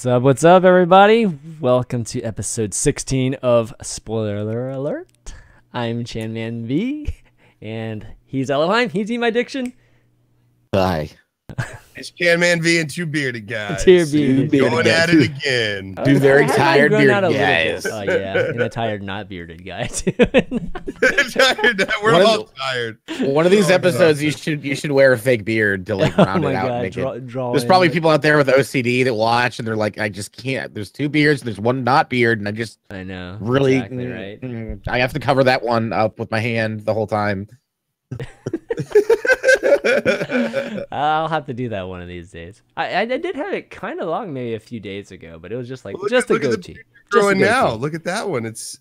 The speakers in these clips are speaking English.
What's up, everybody? Welcome to episode 16 of Spoiler Alert. I'm Chanmanv, and he's Ellohime. He's EatMyDiction1. Hi. It's Chanmanv and two bearded guys. Going at it again. Two very tired bearded guys. Oh, yeah. And a tired, not bearded guy, too. We're all tired. One of these episodes, you should wear a fake beard to like round it out. And make there's probably people out there with OCD that watch and they're like, I just can't. There's two beards, there's one not beard, and I know. Really, exactly right. I have to cover that one up with my hand the whole time. I'll have to do that one of these days. I did have it kind of long, maybe a few days ago, but it was just like just a goatee. Growing now, look at that one. It's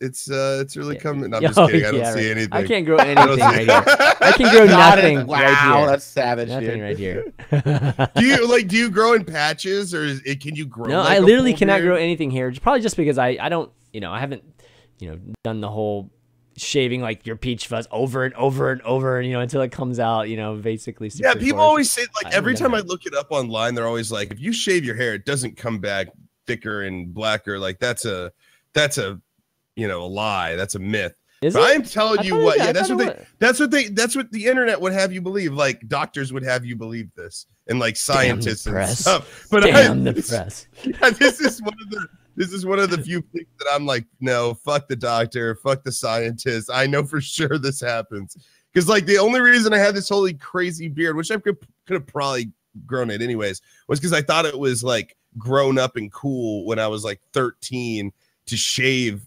really coming. No, I'm just kidding. I don't see anything. I can't grow anything right here. I can grow nothing. Wow, right here. That's savage. Nothing right here. Do you grow in patches, or can you grow? No, like I literally cannot beard? grow anything here. It's probably just because I don't, I haven't, done the whole shaving like your peach fuzz over and over and over, until it comes out, basically. Yeah, people always say, like, every time I look it up online, they're always like, if you shave your hair, it doesn't come back thicker and blacker. Like that's a lie. That's a myth. But I'm telling you what, yeah, that's what the internet would have you believe. Like doctors would have you believe this, and like scientists and stuff. But the press. Yeah, this is one of the few things that I'm like, no, fuck the doctor, fuck the scientist. I know for sure this happens. Because like the only reason I had this holy crazy beard, which I could have probably grown it anyways, was because I thought it was like grown up and cool when I was like 13 to shave,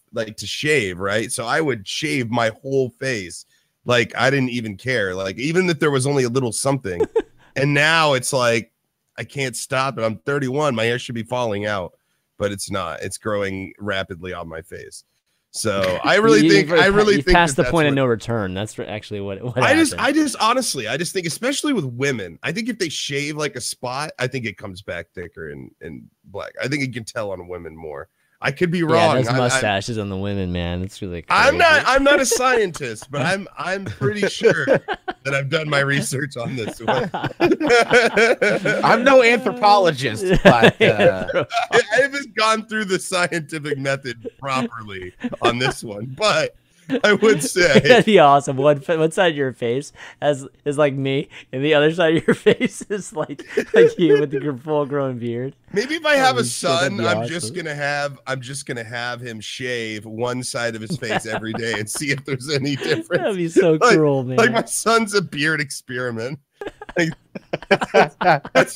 right? So I would shave my whole face. Like I didn't even care. Like even if there was only a little something. And now it's like I can't stop it. I'm 31. My hair should be falling out. But it's not. It's growing rapidly on my face. So I really think past the point of no return. That's actually what I just honestly think, especially with women, I think if they shave like a spot, I think it comes back thicker and black. I think you can tell on women more. I could be wrong. Yeah, those mustaches on the women, man. It's really crazy. I'm not a scientist, but I'm pretty sure that I've done my research on this one. I'm no anthropologist, but I haven't gone through the scientific method properly on this one, but I would say that'd be awesome. One side of your face is like me, and the other side of your face is like you with your full grown beard. Maybe if I have a son, I'm just gonna have him shave one side of his face every day and see if there's any difference. That'd be so cruel, man. Like my son's a beard experiment. Like, that's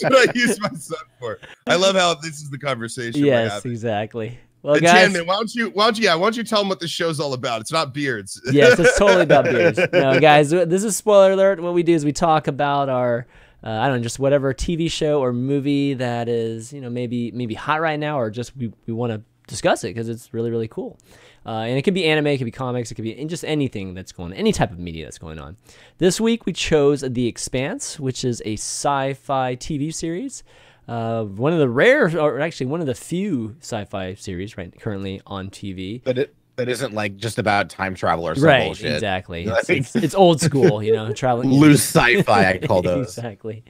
what I use my son for. I love how this is the conversation. Yes, exactly. Well, guys, Chanman, why don't you tell them what this show's all about? It's not beards. Yes, it's totally about beards. No, guys, this is Spoiler Alert. What we do is we talk about our, I don't know, just whatever TV show or movie that is, maybe hot right now, or just we want to discuss it because it's really, really cool. And it could be anime, it could be comics, it could be just anything that's going on, any type of media that's going on. This week we chose The Expanse, which is a sci-fi TV series. One of the rare, or actually one of the few sci-fi series currently on TV. But that isn't like just about time travel or some right, bullshit. Exactly. It's old school, traveling. Loose sci-fi, I call those. Exactly.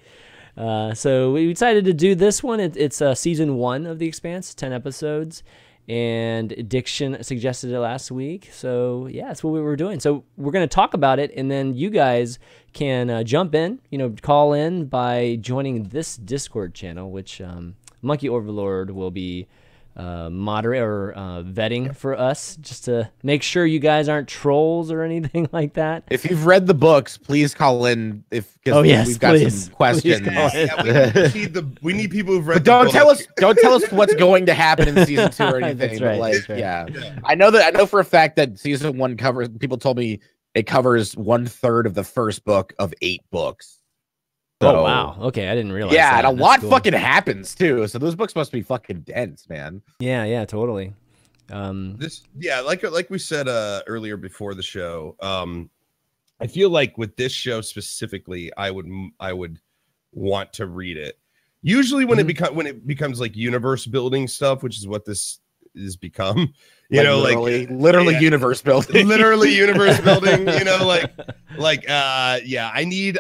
So we decided to do this one. It's season 1 of The Expanse, 10 episodes. And Diction suggested it last week, so yeah, that's what we were doing. So we're going to talk about it, and then you guys can jump in, call in by joining this Discord channel, which Monkey Overlord will be moderating or vetting for us, just to make sure you guys aren't trolls or anything like that. If you've read the books, please call in. We've got some questions. We need people who've read. But don't tell us what's going to happen in season 2 or anything. Right, but right. Yeah. I know for a fact that season 1 covers. People told me it covers 1/3 of the first book of 8 books. So, oh wow! Okay, I didn't realize. Yeah, that. and a lot fucking happens too. So those books must be fucking dense, man. Yeah, totally. Like we said earlier before the show, I feel like with this show specifically, I would want to read it. Usually when it becomes like universe building stuff, which is what this has become, literally universe building, literally universe building.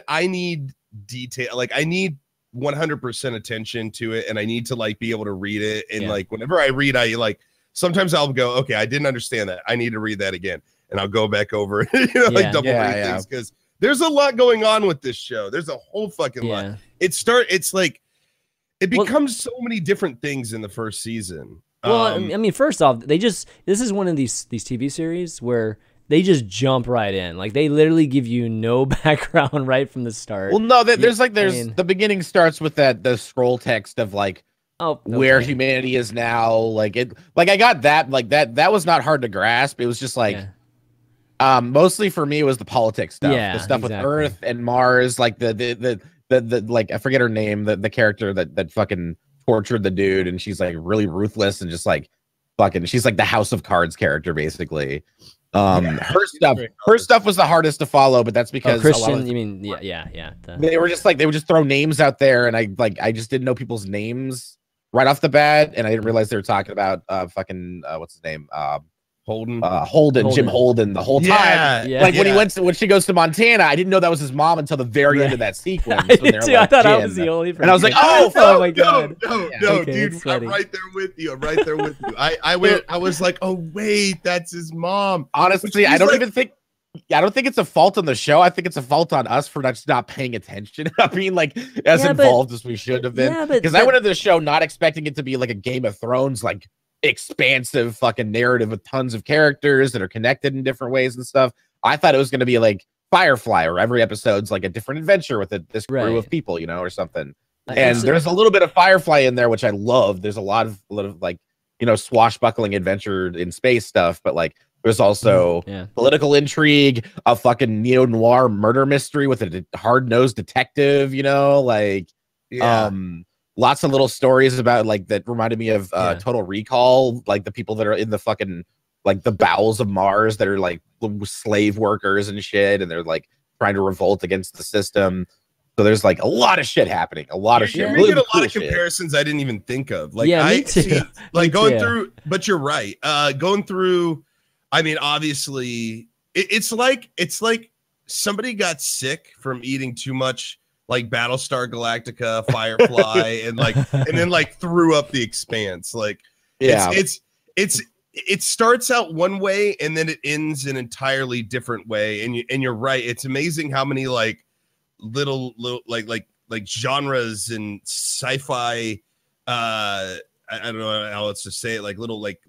I need detail. Like I need 100% attention to it, and I need to like be able to read it. And like whenever I read, I like sometimes I'll go, okay, I didn't understand that. I need to read that again, and I'll go back over it, like double read things because there's a lot going on with this show. There's a whole fucking lot. It's like it becomes so many different things in the first season. Well, I mean, first off, this is one of these TV series where they just jump right in. Like they literally give you no background right from the start. Well, no, there's the beginning starts with the scroll text of like where humanity is now. Like I got that. Like that was not hard to grasp. It was just like mostly for me it was the politics stuff. The stuff with Earth and Mars, like the like I forget her name, the character that fucking tortured the dude, and she's like really ruthless and just like fucking she's like the House of Cards character basically. Her stuff was the hardest to follow, but that's because Christian. You mean they were just like they would just throw names out there, and I just didn't know people's names right off the bat, and I didn't realize they were talking about what's his name Holden, Jim Holden the whole time. Like when she goes to Montana, I didn't know that was his mom until the very end of that sequence. I did too. I thought I was the only person. And I was like, oh my god, no, dude, I'm right there with you. I was like, oh wait, that's his mom. Honestly, I don't think it's a fault on the show. I think it's a fault on us for not paying attention. I mean, like as involved as we should have been. Because I went into the show not expecting it to be like a Game of Thrones, like expansive fucking narrative with tons of characters that are connected in different ways and stuff. I thought it was going to be like Firefly, where every episode's like a different adventure with this crew of people, or something. And there's a little bit of Firefly in there, which I love. There's a lot of like, swashbuckling adventure in space stuff, but like there's also political intrigue, a fucking neo-noir murder mystery with a hard-nosed detective, lots of little stories about like that reminded me of Total Recall, like the people that are in the fucking like the bowels of Mars that are like slave workers and shit, and they're like trying to revolt against the system. So there's like a lot of shit happening, a lot of shit. You're making a lot of comparisons I didn't even think of. Like me too. See, like going through, but you're right. Going through, I mean, obviously, it's like somebody got sick from eating too much like Battlestar Galactica, Firefly, and then like threw up the Expanse. Like it starts out one way and then it ends an entirely different way. And you're right. It's amazing how many like little like genres and sci-fi. I don't know how else to say it. Like little like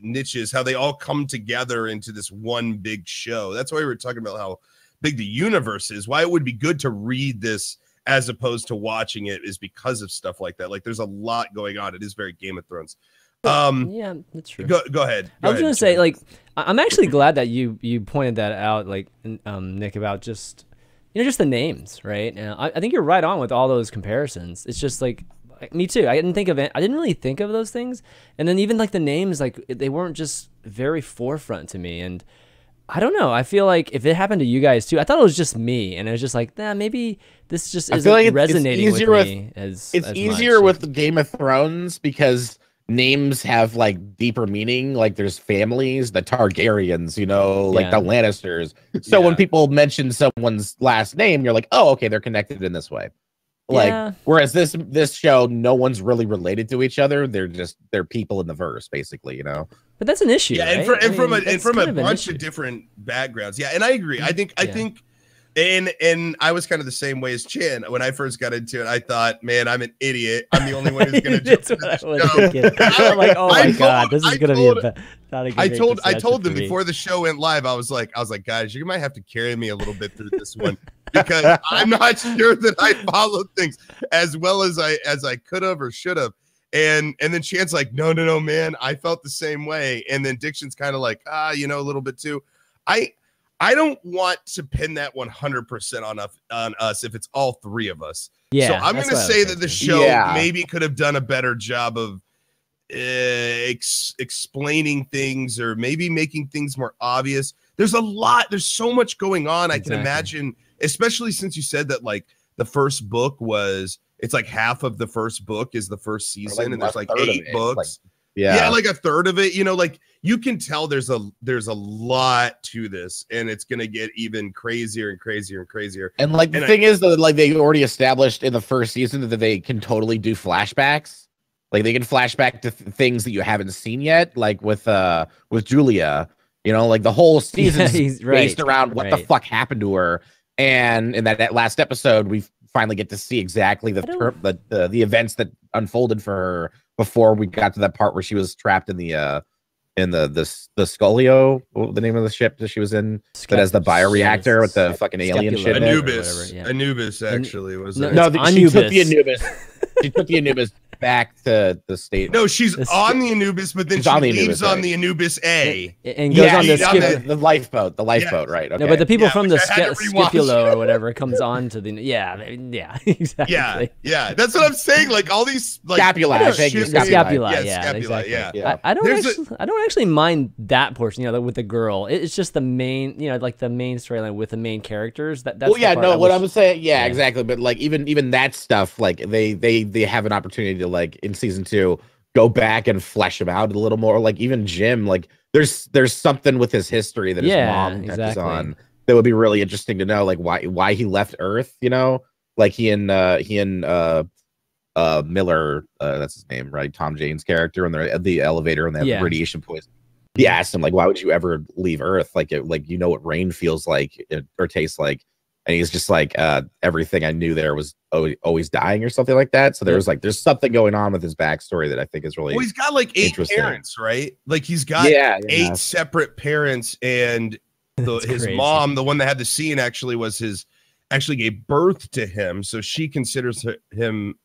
niches, how they all come together into this one big show. That's why we were talking about how big the universe is. Why it would be good to read this as opposed to watching it is because of stuff like that. Like there's a lot going on. It is very Game of Thrones. Yeah, that's true. Go ahead. I was gonna say, like, I'm actually glad that you pointed that out, like, Nick, about just just the names, right? And I think you're right on with all those comparisons. It's just like me too. I didn't think of it. I didn't really think of those things. And then even like the names, like they weren't just very forefront to me. And I don't know. I feel like if it happened to you guys too, I thought it was just me, and it was just like, maybe this just isn't like resonating with me as easier much. with Game of Thrones because names have like deeper meaning. Like there's families, the Targaryens, like the Lannisters. So when people mention someone's last name, you're like, oh, okay, they're connected in this way. Like whereas this show, no one's really related to each other. They're people in the verse, basically, But that's an issue. Yeah, right? and from a bunch of different backgrounds. Yeah, and I agree. I think and I was kind of the same way as Chan. When I first got into it, I thought, man, I'm an idiot. I'm the only one who's gonna jump into this show. I'm like, oh my god, this is gonna be not a good I told them before the show went live, I was like, guys, you might have to carry me a little bit through this one because I'm not sure that I followed things as well as I could have or should have. And then Chan's like, no, man, I felt the same way. And then Diction's kind of like, a little bit too. I don't want to pin that 100% on us if it's all three of us. Yeah. So I'm going to say that the show maybe could have done a better job of explaining things or maybe making things more obvious. There's so much going on. I can imagine, especially since you said that like the first book it's like half of the first book is the first season, and there's like 8 books. Yeah, like a third of it. You know, like you can tell there's a lot to this, and it's gonna get even crazier and crazier and crazier. And like the thing is that like they already established in the first season that they can totally do flashbacks. Like they can flashback to things that you haven't seen yet, like with Julia. You know, like the whole season is based around what the fuck happened to her. And in that last episode, we finally get to see exactly the events that unfolded for her before we got to that part where she was trapped in the Scolio, the name of the ship that she was in, that has the bioreactor with the fucking alien shit. Anubis actually was. She took the Anubis. She took the Anubis back to the state. No, she's on the Anubis, but then she leaves on the Anubis A and goes on the lifeboat. The lifeboat, right? Okay. No, but the people from the Scipulo or whatever comes on to the exactly. Yeah. That's what I'm saying. Like all these scapula. Scapula. I don't actually mind that portion. You know, with the girl, it's just the main. You know, like the main storyline with the main characters. That's what I'm saying. Yeah, exactly. But like even that stuff, like they have an opportunity to, like in season 2, go back and flesh him out a little more. Like even Jim, like there's something with his history that his mom is on that would be really interesting to know, like why he left Earth. You know, like he and Miller, that's his name, right? Tom Jane's character, and they're at the elevator and they have radiation poisoning. He asked him, like, why would you ever leave Earth? Like you know what rain feels like or tastes like. And he's just like, everything I knew there was always dying or something like that. So there's something going on with his backstory that I think is really he's got like 8 parents, right? Like he's got 8 separate parents, and his mom, the one that had the scene, actually gave birth to him. So she considers him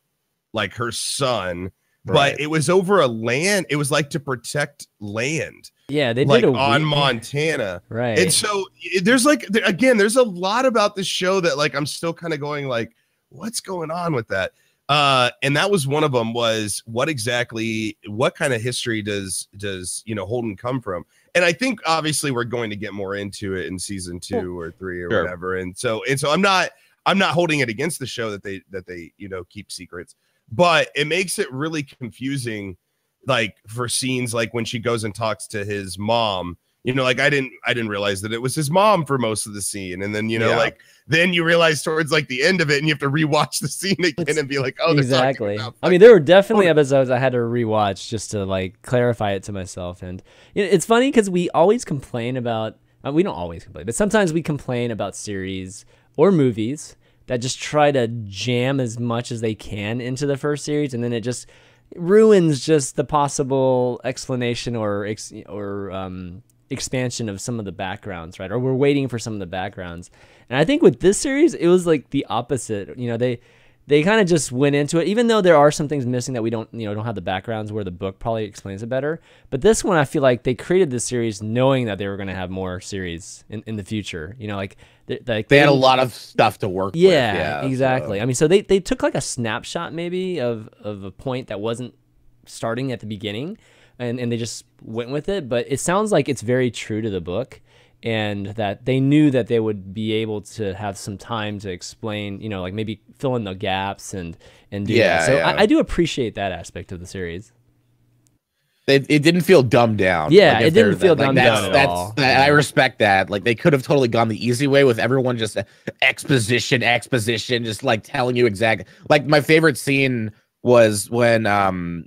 like her son. Right. But it was over a land. It was like to protect land. Yeah, they did on Montana, right? And so there's there's a lot about this show that like I'm still kind of going like, what's going on with that? And that was one of them. Was what kind of history does Holden come from? And I think obviously we're going to get more into it in season 2 or 3 or whatever. And so I'm not holding it against the show that they keep secrets. But it makes it really confusing, like for scenes like when she goes and talks to his mom. You know, like I didn't realize that it was his mom for most of the scene, and then like then you realize towards like the end of it, and you have to rewatch the scene again and be like, oh, exactly. I mean, there were definitely episodes I had to rewatch just to like clarify it to myself, and it's funny because we always complain about. We don't always complain, but sometimes we complain about series or movies that just try to jam as much as they can into the first series, and then it just ruins just the possible explanation or expansion of some of the backgrounds, right? Or we're waiting for some of the backgrounds. And I think with this series, it was like the opposite. You know, they kind of just went into it, even though there are some things missing that we don't have the backgrounds where the book probably explains it better. But this one, I feel like they created this series knowing that they were going to have more series in the future. You know, like they had a lot of stuff to work with. Yeah, exactly. So. I mean, so they took like a snapshot maybe of a point that wasn't starting at the beginning, and they just went with it. But it sounds like it's very true to the book, and that they knew that they would be able to have some time to explain, like maybe fill in the gaps and do that. So I do appreciate that aspect of the series. It didn't feel dumbed down. Yeah, it didn't feel dumbed down at all. I respect that. Like they could have totally gone the easy way with everyone just exposition, just like telling you exactly. Like my favorite scene was when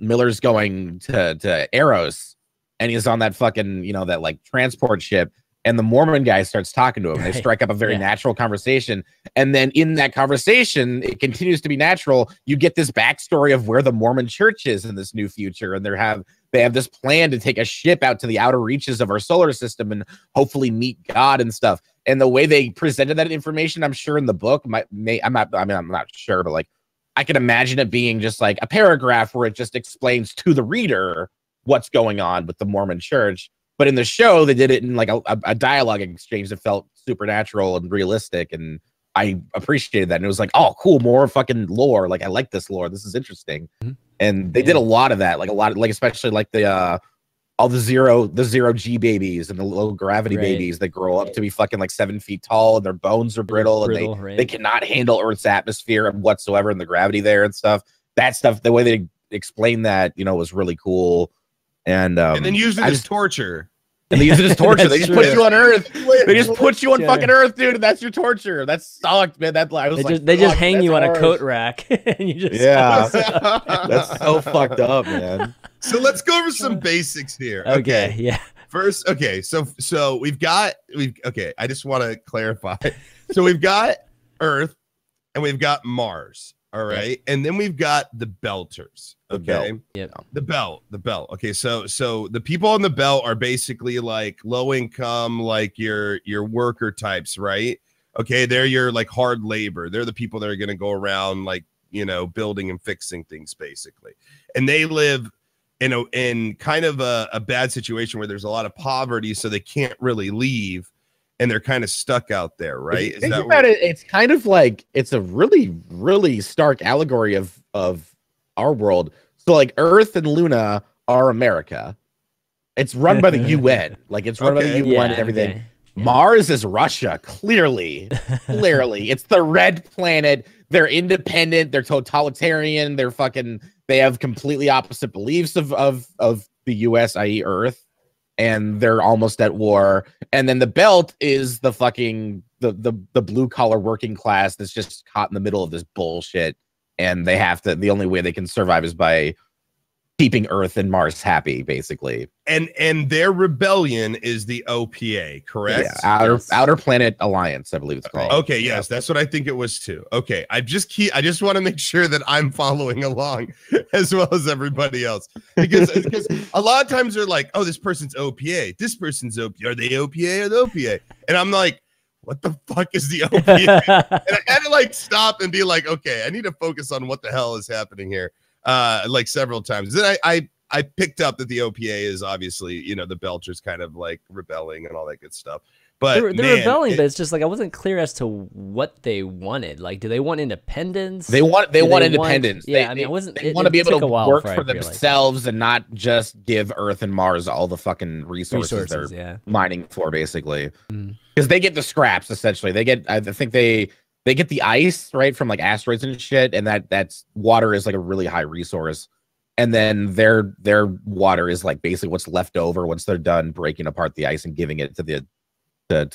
Miller's going to Eros, and he's on that fucking that like transport ship. And the Mormon guy starts talking to him. They strike up a very natural conversation. And then in that conversation, it continues to be natural. You get this backstory of where the Mormon church is in this new future. And they have this plan to take a ship out to the outer reaches of our solar system and hopefully meet God and stuff. And the way they presented that information, I'm sure in the book, I'm not sure, but like I can imagine it being just like a paragraph where it just explains to the reader what's going on with the Mormon church. But in the show, they did it in like a dialogue exchange that felt supernatural and realistic, and I appreciated that. And it was like, oh, cool, more fucking lore. Like I like this lore. This is interesting. Mm-hmm. And they did a lot of that, like especially like the all the zero G babies and the low gravity babies that grow up to be fucking like 7 feet tall, and their bones are brittle and they cannot handle Earth's atmosphere whatsoever, and the gravity there and stuff. That stuff, the way they explained that, was really cool. and then use it as torture. And they use it as torture. They just put you on Earth. They just put you on fucking Earth, dude. And that's your torture. That sucked, man. They just hang you on a coat rack. And you just that's so fucked up, man. So let's go over some basics here. Okay, yeah. First, so we've got I just want to clarify. So we've got Earth and we've got Mars. All right. And then we've got the Belters. Okay. The belt. Okay. So the people on the belt are basically like low income, like your worker types, right? Okay. They're your like hard labor. They're the people that are going to go around like, building and fixing things basically. And they live in kind of a bad situation where there's a lot of poverty. So they can't really leave. And they're kind of stuck out there, right? Think about it. It's kind of like it's a really, really stark allegory of our world. So, like, Earth and Luna are America. It's run by the UN. Like, it's run by the UN and everything. Okay. Mars is Russia. Clearly, it's the red planet. They're independent. They're totalitarian. They have completely opposite beliefs of the US, i.e., Earth. And they're almost at war. And then the belt is the fucking the blue collar working class that's just caught in the middle of this bullshit. And they have to, the only way they can survive is by keeping Earth and Mars happy, basically. And their rebellion is the OPA, correct? Yeah, Outer Planet Alliance, I believe it's called. Okay, yes, that's what I think it was too. Okay, I just want to make sure that I'm following along as well as everybody else, because a lot of times they're like, oh, this person's OPA, this person's OPA, are they OPA or the OPA? And I'm like, what the fuck is the OPA? And I had to like stop and be like, okay, I need to focus on what the hell is happening here. Like several times. Then I picked up that the OPA is obviously, the Belchers kind of like rebelling and all that good stuff. But they're rebelling, but it's just like I wasn't clear as to what they wanted. Like, do they want independence? They want independence. I wasn't. They want to be able to work for themselves and not just give Earth and Mars all the fucking resources they're mining for, basically. Because they get the scraps essentially. I think they get the ice, right, from like asteroids and shit, and that's water is like a really high resource. And then their water is like basically what's left over once they're done breaking apart the ice and giving it to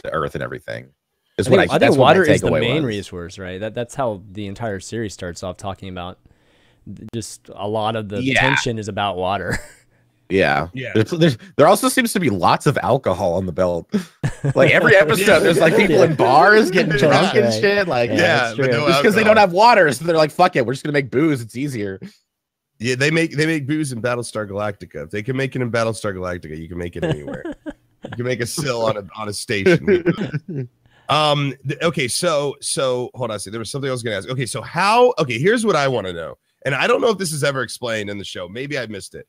Earth and everything. I think water is the main resource, right? That's how the entire series starts off, talking about just a lot of the tension is about water. Yeah. There also seems to be lots of alcohol on the belt. Like every episode, there's like people in bars getting drunk and shit. Like, just because they don't have water, so they're like, "Fuck it, we're just gonna make booze. It's easier." Yeah, they make booze in Battlestar Galactica. If they can make it in Battlestar Galactica, you can make it anywhere. You can make a sill on a station. Okay, so hold on a second. There was something I was gonna ask. Okay, so here's what I want to know, and I don't know if this is ever explained in the show. Maybe I missed it.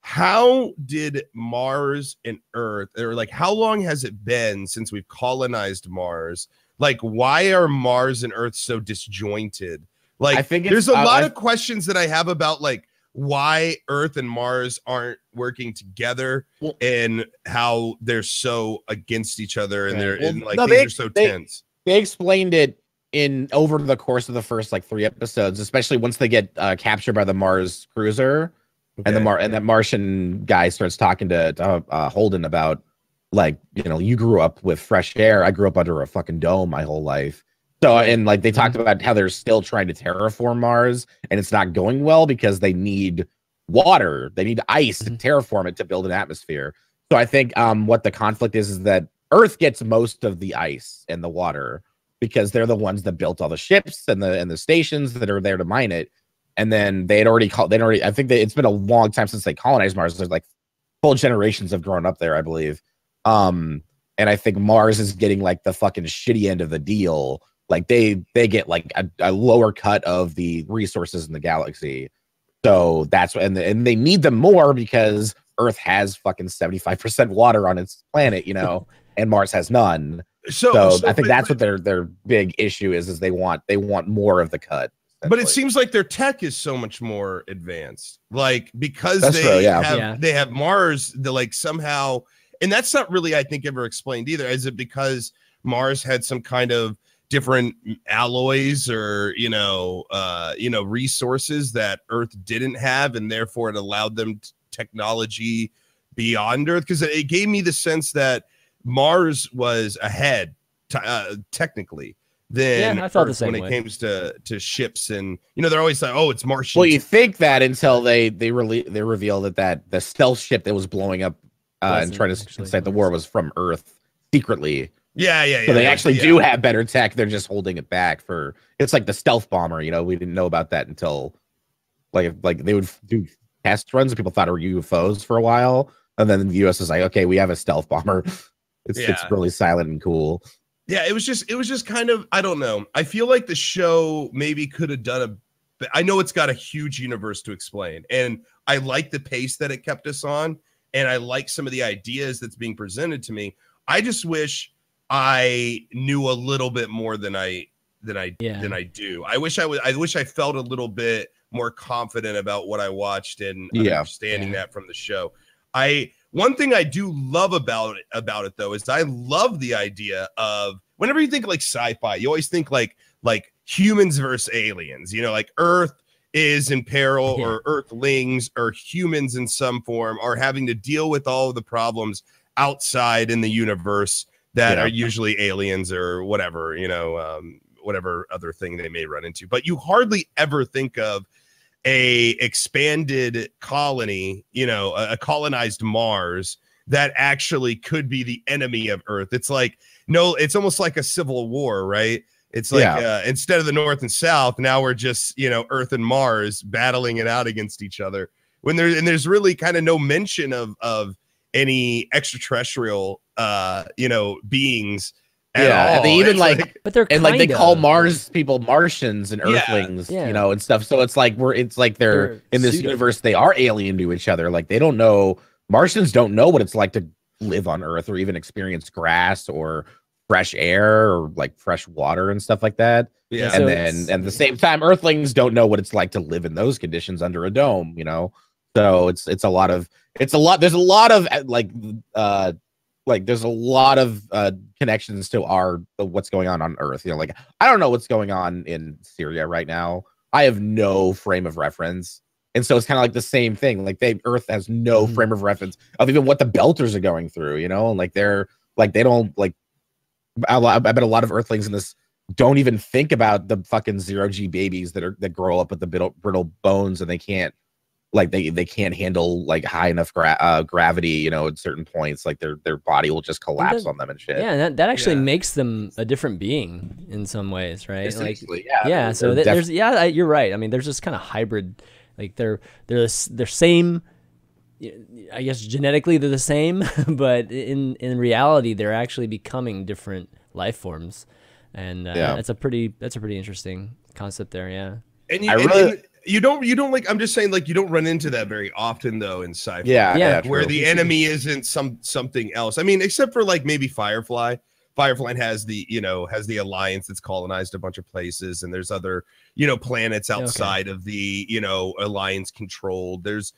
How did Mars and Earth, or like how long has it been since we've colonized Mars? Like, why are Mars and Earth so disjointed? Like, I think there's a lot of questions that I have about like why Earth and Mars aren't working together and how they're so against each other and things are so tense. They explained it over the course of the first like 3 episodes, especially once they get captured by the Mars cruiser. Okay. And that Martian guy starts talking to Holden about, like, you grew up with fresh air. I grew up under a fucking dome my whole life. So, and like they talked about how they're still trying to terraform Mars, and it's not going well because they need water. They need ice to terraform it to build an atmosphere. So I think what the conflict is that Earth gets most of the ice and the water because they're the ones that built all the ships and the stations that are there to mine it. And then I think it's been a long time since they colonized Mars. There's like full generations have grown up there, I believe. And I think Mars is getting like the fucking shitty end of the deal. Like they get like a lower cut of the resources in the galaxy. So that's and they need them more because Earth has fucking 75% water on its planet, and Mars has none. So I think that's what their big issue is they want more of the cut. But it seems like their tech is so much more advanced, like because they have Mars, like somehow, and that's not really, I think, ever explained either. Is it because Mars had some kind of different alloys or resources that Earth didn't have, and therefore it allowed them technology beyond Earth, because it gave me the sense that Mars was ahead technically than I felt Earth the same when way. it comes to ships, and they're always like, oh, it's Martian. Well, you think that until they reveal that the stealth ship that was blowing up and trying to incite the war was from Earth secretly. Yeah. So they actually do have better tech. They're just holding it back for. It's like the stealth bomber. We didn't know about that until like they would do test runs and people thought it were UFOs for a while, and then the U.S. is like, okay, we have a stealth bomber. It's really silent and cool. Yeah, it was just kind of, I don't know. I feel like the show maybe could have done I know it's got a huge universe to explain, and I like the pace that it kept us on, and I like some of the ideas that's being presented to me. I just wish I knew a little bit more than I do. I wish I felt a little bit more confident about what I watched and understanding that from the show. One thing I do love about it though is I love the idea of, whenever you think like sci-fi, you always think like humans versus aliens, like Earth is in peril, or Earthlings or humans in some form are having to deal with all of the problems outside in the universe that are usually aliens or whatever, whatever other thing they may run into. But you hardly ever think of a expanded colony, a colonized Mars that actually could be the enemy of Earth. It's like, no, it's almost like a civil war, right? It's like instead of the North and South, now we're just, Earth and Mars battling it out against each other. There's really kind of no mention of any extraterrestrial, beings at all. And they even but they're they call Mars people Martians and Earthlings, and stuff. So it's like they're in this universe. They are alien to each other. Like they don't know. Martians don't know what it's like to live on Earth or even experience grass or fresh air or like fresh water and stuff like that. Yeah. And then at the same time, Earthlings don't know what it's like to live in those conditions under a dome. So there's a lot of connections to what's going on Earth. I don't know what's going on in Syria right now. I have no frame of reference. And so it's kind of like the same thing. Like Earth has no frame of reference of even what the Belters are going through, and like they don't like. I bet a lot of Earthlings in this don't even think about the fucking 0G babies that grow up with the brittle bones, and they can't handle like high enough gravity, at certain points. Like their body will just collapse on them and shit. Yeah, and that actually makes them a different being in some ways, right? Essentially, So there's you're right. I mean, there's this kind of hybrid. Like they're same. I guess genetically they're the same, but in reality they're actually becoming different life forms, and that's a pretty interesting concept there. Yeah, and you don't like. I'm just saying, like, you don't run into that very often though in sci-fi. Yeah, where the enemy isn't something else. I mean, except for like maybe Firefly. Firefly has the Alliance that's colonized a bunch of places, and there's other planets outside of the Alliance controlled. There's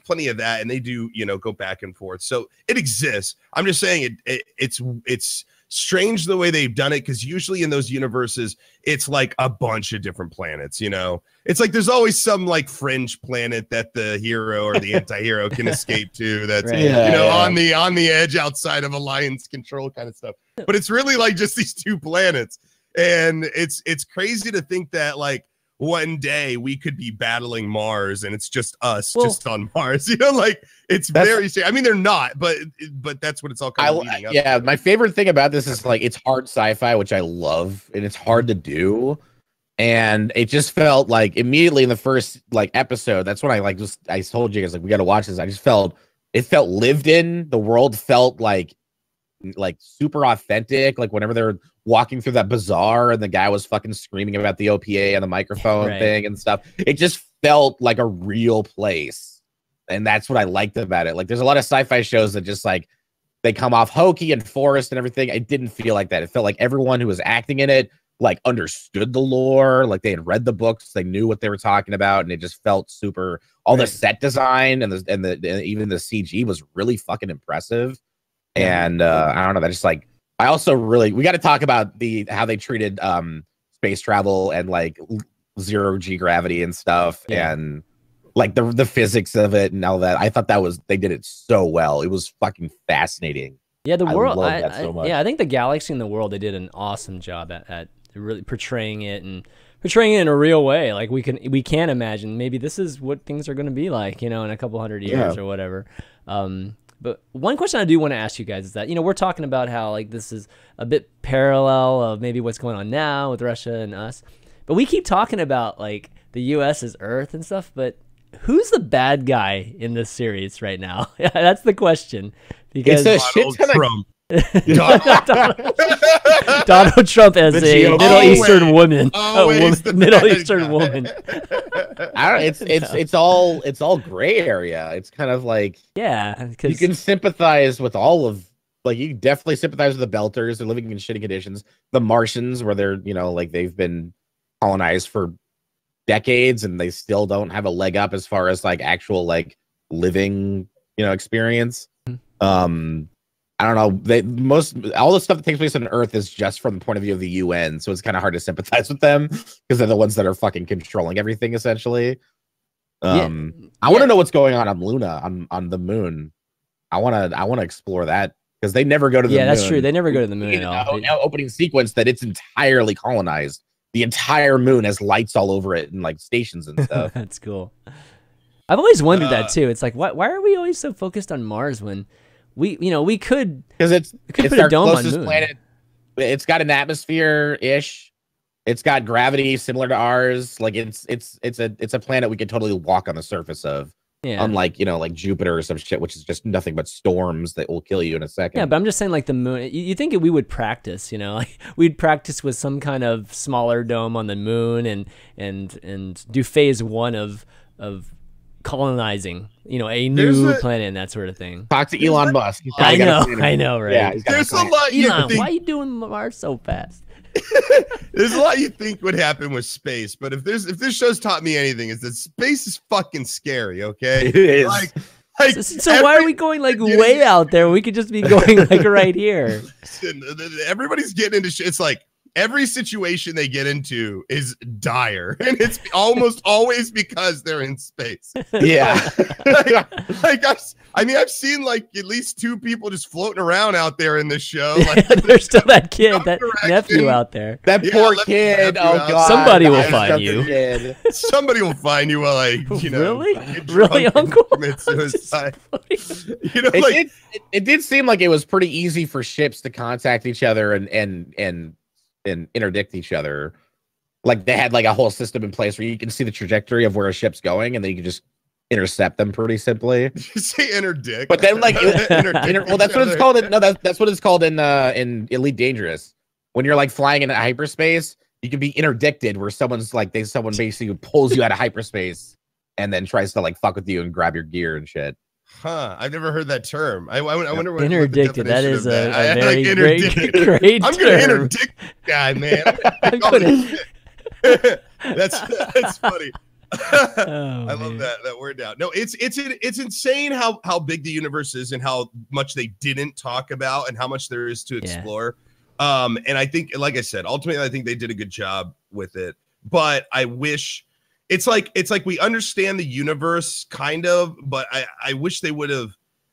plenty of that, and they do go back and forth, so it exists. I'm just saying it's strange the way they've done it, because usually in those universes it's like a bunch of different planets. It's like there's always some like fringe planet that the hero or the anti-hero can escape to, that's on the edge outside of Alliance control kind of stuff. But it's really like just these two planets, and it's crazy to think that like one day we could be battling Mars and it's just us just on Mars. Like it's very strange. I mean, they're not, but that's what it's all kind of leading up to. My favorite thing about this is like it's hard sci-fi, which I love, and it's hard to do. And it just felt like immediately in the first like episode, that's when I told you guys, like, we got to watch this. It felt lived in. The world felt like super authentic. Like whenever they're walking through that bazaar and the guy was fucking screaming about the OPA and the microphone thing and stuff, it just felt like a real place. And that's what I liked about it. Like there's a lot of sci-fi shows that just like they come off hokey and forced and everything. It didn't feel like that. It felt like everyone who was acting in it like understood the lore, like they had read the books, they knew what they were talking about, and it just felt super. All the set design and even the CG was really fucking impressive. And I don't know, that just like, I also really, we got to talk about how they treated space travel and like 0G gravity and stuff. And like the physics of it and all that. I thought they did it so well. It was fucking fascinating. Yeah, the world. I love that so much. Yeah, I think the galaxy and the world, they did an awesome job at really portraying it in a real way. Like we can imagine maybe this is what things are going to be like, in a couple hundred years or whatever. But one question I do want to ask you guys is that, we're talking about how like this is a bit parallel of maybe what's going on now with Russia and us, but we keep talking about like the U.S. as Earth and stuff, but who's the bad guy in this series right now? That's the question. Because it's a shit Trump. Donald Trump as a Middle Eastern woman, Middle Eastern woman. It's all gray area. It's kind of like you can sympathize with all of you definitely sympathize with the Belters. They're living in shitty conditions. The Martians, where they're they've been colonized for decades and they still don't have a leg up as far as actual living experience. I don't know. All the stuff that takes place on Earth is just from the point of view of the UN, so it's kind of hard to sympathize with them because they're the ones that are fucking controlling everything essentially. I want to know what's going on Luna, on the moon. I want to explore that because they never go to the moon. Yeah, that's true. They never go to the moon at all. Opening sequence that it's entirely colonized. The entire moon has lights all over it and stations and stuff. That's cool. I've always wondered that too. It's like, why are we always so focused on Mars when we could, because it's put our a dome closest on Moon. planet. It's got an atmosphere ish. It's got gravity similar to ours. It's a planet we could totally walk on the surface of. Yeah. Unlike Jupiter or some shit, which is just nothing but storms that will kill you in a second. Yeah, but I'm just saying the moon. You think we would practice? We'd practice with some kind of smaller dome on the moon and do phase 1 of colonizing, a new planet and that sort of thing. Talk to Elon Musk. I know, right? Yeah, there's a lot. Elon, why are you doing Mars so fast? There's a lot you think would happen with space, but if this show's taught me anything, is that space is fucking scary. Okay, it is. So why are we going way out there? We could just be going right here. Everybody's getting into shit. It's every situation they get into is dire, and it's almost always because they're in space. Yeah. I've seen at least 2 people just floating around out there in this show. There's still that kid, that nephew out there. That poor kid. Oh God. Somebody will find you. Somebody will find you while really, Uncle? Commit suicide. It did seem like it was pretty easy for ships to contact each other and interdict each other. They had a whole system in place where you can see the trajectory of where a ship's going and then you can just intercept them pretty simply. You say interdict, but then well, that's what it's called. No, that's what it's called in Elite Dangerous. When you're flying in hyperspace, you can be interdicted, where someone basically pulls you out of hyperspace and then tries to fuck with you and grab your gear and shit. Huh? I've never heard that term. I wonder what interdicted. That is a very great I'm gonna interdict the guy, man. That's funny. I love that word now. No, it's insane how big the universe is and how much they didn't talk about and how much there is to explore. And I think, like I said, ultimately I think they did a good job with it. But I wish it's like we understand the universe kind of, but I wish they would have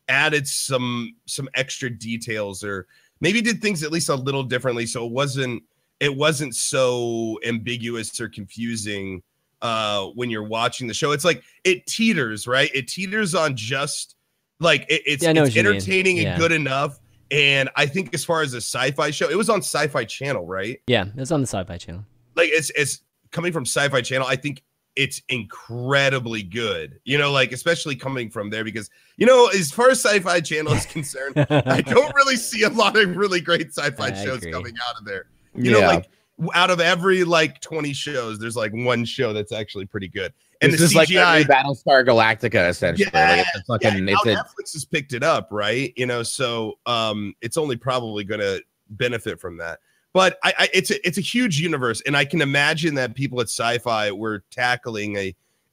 added some extra details or maybe did things at least a little differently so it wasn't so ambiguous or confusing when you're watching the show. It's it teeters, right? It teeters on just it's entertaining and good enough. And I think as far as a sci-fi show, it was on Sci-Fi Channel, right? Yeah, it's on the Sci-Fi Channel. It's coming from Sci-Fi Channel. I think it's incredibly good, especially coming from there because, as far as Sci-Fi Channel is concerned, I don't really see a lot of really great sci-fi shows coming out of there. Out of every 20 shows, there's one show that's actually pretty good. And this is CGI, Battlestar Galactica, essentially. Netflix has picked it up, right? So it's only probably going to benefit from that. But it's a huge universe, and I can imagine that people at Sci-Fi were tackling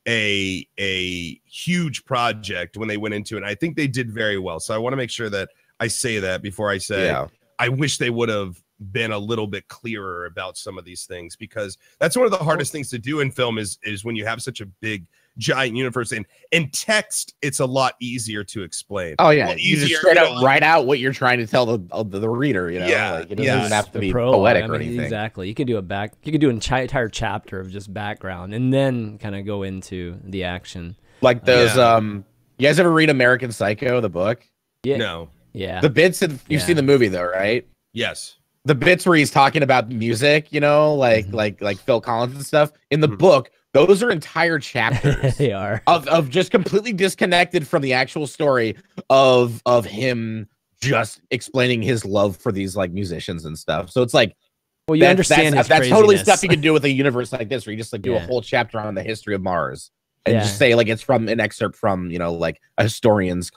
a huge project when they went into it. And I think they did very well. So I want to make sure that I say that before I say I wish they would have been a little bit clearer about some of these things, because that's one of the hardest things to do in film is when you have such a big giant universe. And in text, it's a lot easier to explain. Oh yeah, you just straight up write out what you're trying to tell the reader. You know, yeah, like, it doesn't have to be prologue, poetic or anything. Exactly. You could do an entire chapter of just background, and then kind of go into the action. Like those. You guys ever read American Psycho, the book? Yeah. No. Yeah. The bits you've seen the movie though, right? Yes. The bits where he's talking about music, you know, like Phil Collins and stuff. In the book, those are entire chapters. They are of just completely disconnected from the actual story of him just explaining his love for these like musicians and stuff. So it's like, well, you understand that's totally stuff you can do with a universe like this, where you just like do a whole chapter on the history of Mars and just say like it's from an excerpt from, you know, like a historian's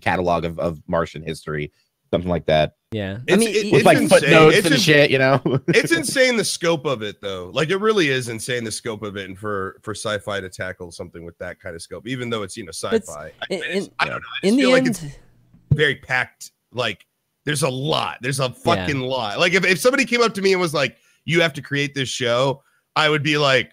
catalog of Martian history, something like that. Yeah, I mean, with like footnotes and shit, you know. It's insane the scope of it, though. Like, it really is insane the scope of it, and for sci-fi to tackle something with that kind of scope, even though it's, you know, sci-fi. I don't know. I just feel like it's very packed. Like, there's a lot. There's a fucking lot. Like, if somebody came up to me and was like, "You have to create this show," I would be like,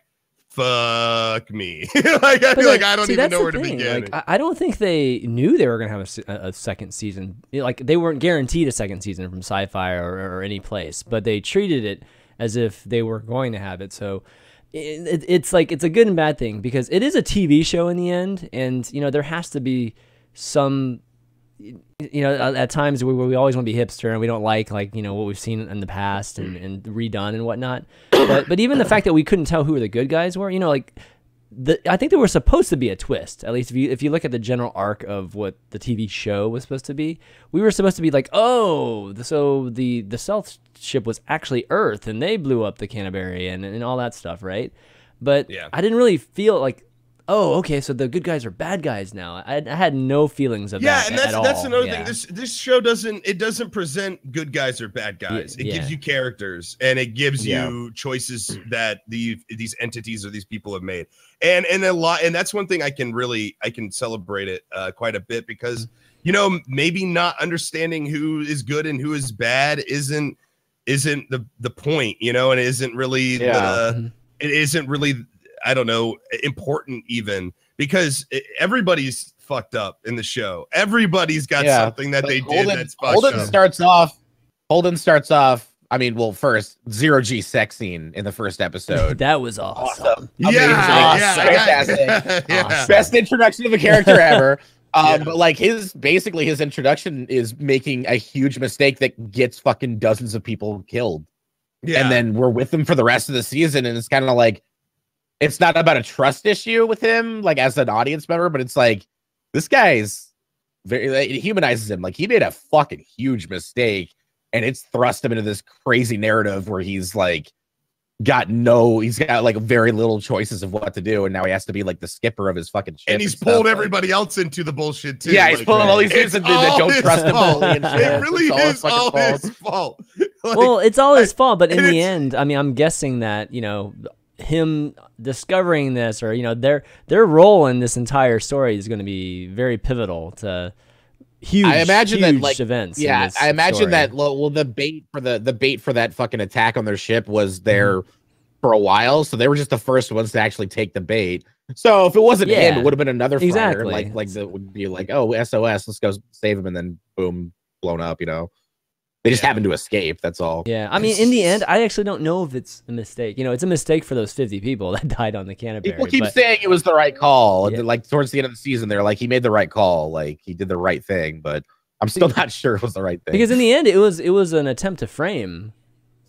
fuck me. Like, I feel like I don't even know where to begin. Like, I don't think they knew they were going to have a second season. Like, they weren't guaranteed a second season from Sci-Fi or any place, but they treated it as if they were going to have it. So it's like, it's a good and bad thing, because it is a TV show in the end. And, you know, there has to be some, you know, at times we always want to be hipster and we don't like, you know, what we've seen in the past and redone and whatnot. But even the fact that we couldn't tell who the good guys were, you know, like I think there was supposed to be a twist. At least if you look at the general arc of what the TV show was supposed to be, we were supposed to be like, oh, so the stealth ship was actually Earth and they blew up the Canterbury and all that stuff, right? But I didn't really feel like, oh, okay, so the good guys are bad guys now. I had no feelings of that and at all. That's another thing. This show doesn't present good guys or bad guys. It gives you characters, and it gives you choices that these entities or these people have made. And a lot, and that's one thing I can celebrate it quite a bit, because, you know, maybe not understanding who is good and who is bad isn't the point, you know, and it isn't really it isn't really, I don't know, important, even, because everybody's fucked up in the show. Everybody's got something that they did that's fucked up. Holden starts off. I mean, well, first, 0G sex scene in the first episode. That was awesome. Fantastic. Best introduction of a character ever. But like his introduction is making a huge mistake that gets fucking dozens of people killed. Yeah. And then we're with him for the rest of the season, and it's kind of like, it's not about a trust issue with him, like as an audience member, but it's like, this guy's it humanizes him. Like, he made a fucking huge mistake, and it's thrust him into this crazy narrative where he's like got like very little choices of what to do, and now he has to be like the skipper of his fucking ship. And he's pulled everybody else into the bullshit too. Yeah, he's pulling all these dudes that don't trust him. It really is all his fault. Well, it's all his fault, but in the end, I mean, I'm guessing that, you know, him discovering this, or, you know, their role in this entire story is going to be very pivotal to huge events. Yeah, I imagine that. Well, the bait for that fucking attack on their ship was there for a while, so they were just the first ones to actually take the bait. So if it wasn't him, it would have been another fire. Like that would be like, oh, SOS, let's go save him, and then boom, blown up. You know. They just happened to escape. That's all. Yeah, I mean, in the end, I actually don't know if it's a mistake. You know, it's a mistake for those 50 people that died on the Canterbury. People keep saying it was the right call. Yeah. Like towards the end of the season, they're like, he made the right call. Like, he did the right thing. But I'm still not sure it was the right thing. Because in the end, it was an attempt to frame,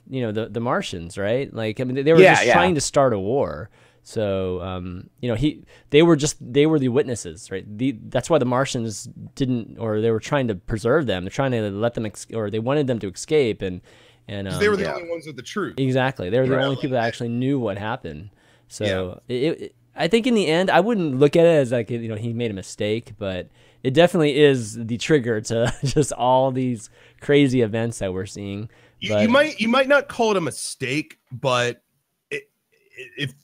you know, the Martians, right? Like, I mean, they were just trying to start a war. So, you know, they were the witnesses, right? That's why the Martians didn't, or they were trying to preserve them. They're trying to let them, or they wanted them to escape, and they were the only ones with the truth. Exactly, they were the only people that actually knew what happened. So, I think in the end, I wouldn't look at it as like, you know, he made a mistake, but it definitely is the trigger to just all these crazy events that we're seeing. But you might not call it a mistake, but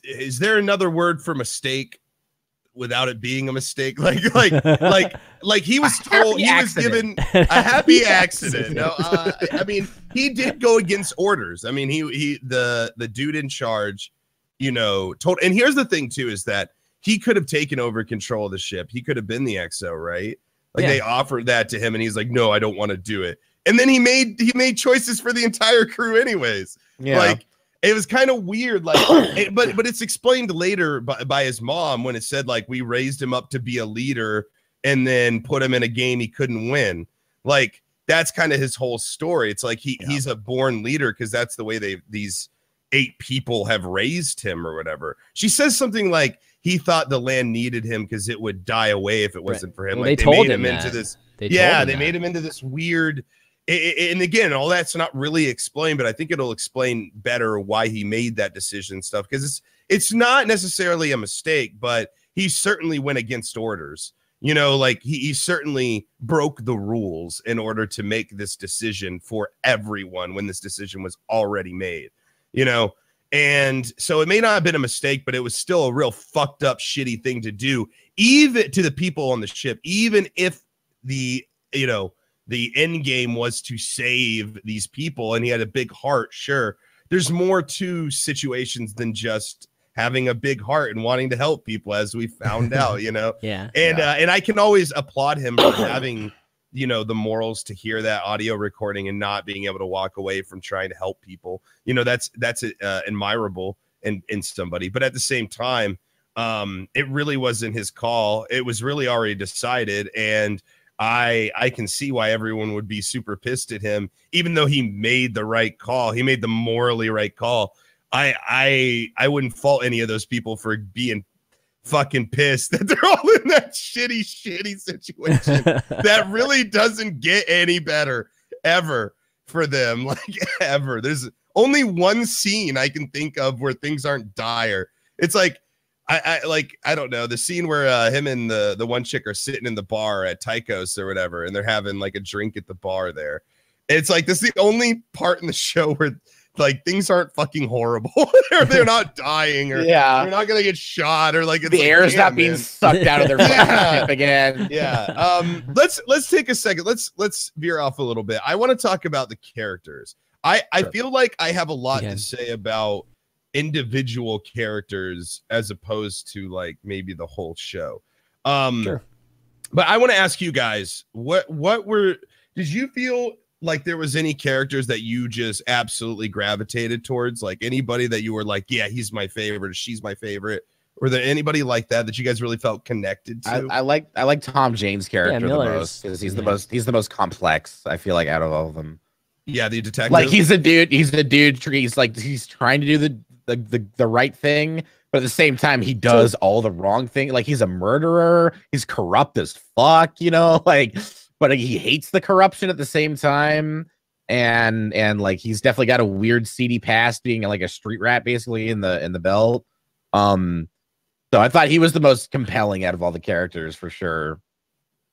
is there another word for mistake without it being a mistake? Like he was told, he was given a happy accident. No, I mean, he did go against orders. I mean, the dude in charge, you know, told. And here's the thing too, is that he could have taken over control of the ship. He could have been the XO, right? Like they offered that to him and he's like, no, I don't want to do it. And then he made choices for the entire crew anyways. Yeah. Like it was kind of weird. Like, but it's explained later by his mom when it said like, we raised him up to be a leader and then put him in a game he couldn't win. Like that's kind of his whole story. It's like he's a born leader because that's the way these 8 people have raised him or whatever. She says something like he thought the land needed him because it would die away if it wasn't for him. Well, like they told made him into this. They made him into this weird. And again, all that's not really explained, but I think it'll explain better why he made that decision and stuff. Because it's not necessarily a mistake, but he certainly went against orders. You know, like he certainly broke the rules in order to make this decision for everyone when this decision was already made, you know? And so it may not have been a mistake, but it was still a real fucked up, shitty thing to do, even to the people on the ship, even if the end game was to save these people and he had a big heart. Sure. There's more to situations than just having a big heart and wanting to help people, as we found out, you know? And I can always applaud him for having, you know, the morals to hear that audio recording and not being able to walk away from trying to help people. You know, that's admirable in somebody, but at the same time, it really wasn't his call. It was really already decided. And I can see why everyone would be super pissed at him, even though he made the right call. He made the morally right call. I wouldn't fault any of those people for being fucking pissed that they're all in that shitty situation that really doesn't get any better ever for them, like ever. There's only one scene I can think of where things aren't dire. It's like I don't know, the scene where him and the one chick are sitting in the bar at Tycho's or whatever, and they're having like a drink at the bar there. It's like this is the only part in the show where like things aren't fucking horrible. they're not dying or they're not gonna get shot or like it's the like, air's not being sucked out of their ship again. Let's take a second. Let's veer off a little bit. I want to talk about the characters. I feel like I have a lot to say about individual characters as opposed to like maybe the whole show. But I want to ask you guys, did you feel like there was any characters that you just absolutely gravitated towards? Like anybody that you were like, yeah, he's my favorite, or she's my favorite? Were there anybody like that you guys really felt connected to? I like Tom Jane's character the most because he's the most complex, I feel like, out of all of them. Yeah, the detective. Like he's a dude. He's trying to do the right thing, but at the same time he does all the wrong thing. Like he's a murderer. He's corrupt as fuck, you know, like. But he hates the corruption at the same time, and like he's definitely got a weird seedy past, being like a street rat basically in the belt. So I thought he was the most compelling out of all the characters for sure.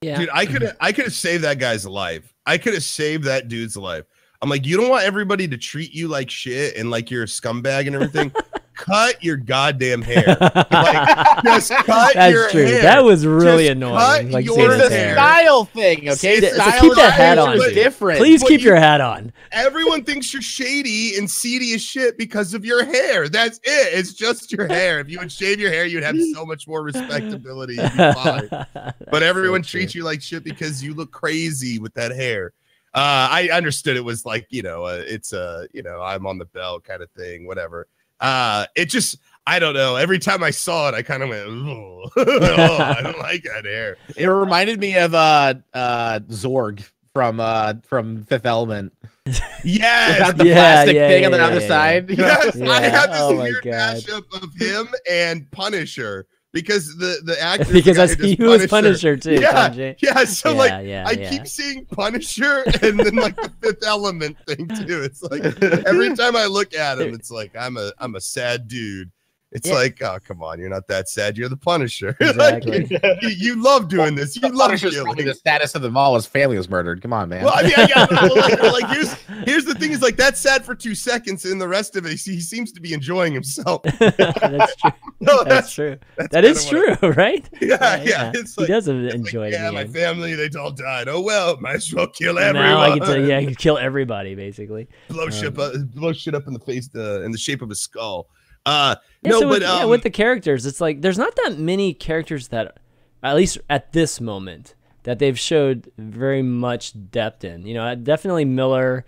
Yeah, dude, I could have saved that guy's life. I could have saved that dude's life. I'm like, you don't want everybody to treat you like shit and like you're a scumbag and everything. Cut your goddamn hair. Like, just cut your hair. That was really annoying. Cut like your it's a style thing, okay? So keep that hat on. Different. Please keep your hat on. Everyone thinks you're shady and seedy as shit because of your hair. That's it. It's just your hair. If you would shave your hair, you'd have so much more respectability. You'd be fine. But everyone treats you like shit because you look crazy with that hair. I understood it was like, you know, it's a, you know, I'm on the belt kind of thing, whatever. It just, I don't know. Every time I saw it, I kind of went, oh, I don't like that hair. It reminded me of Zorg from Fifth Element. Yes, the plastic thing on the other side. Yes, I had this weird mashup of him and Punisher. Because the actor because he was Punisher too. Yeah. So I keep seeing Punisher and then like the Fifth Element thing too. It's like every time I look at him, it's like I'm a sad dude. It's like, oh come on, you're not that sad. You're the Punisher. Exactly. Like, you love doing this. You love killing. The status of them all, his family was murdered. Come on, man. Well, I mean, like here's the thing: is like that's sad for 2 seconds, and the rest of it, he seems to be enjoying himself. That's true. No, that's true. That is true, right? Yeah. It's like, he does enjoy it. Yeah, my family, they all died. Oh well, might as well kill everyone. Now I can tell you, I can kill everybody basically. Blow shit up in the face, in the shape of a skull. With the characters, it's like there's not that many characters that, at least at this moment, that they've showed very much depth in. Definitely Miller,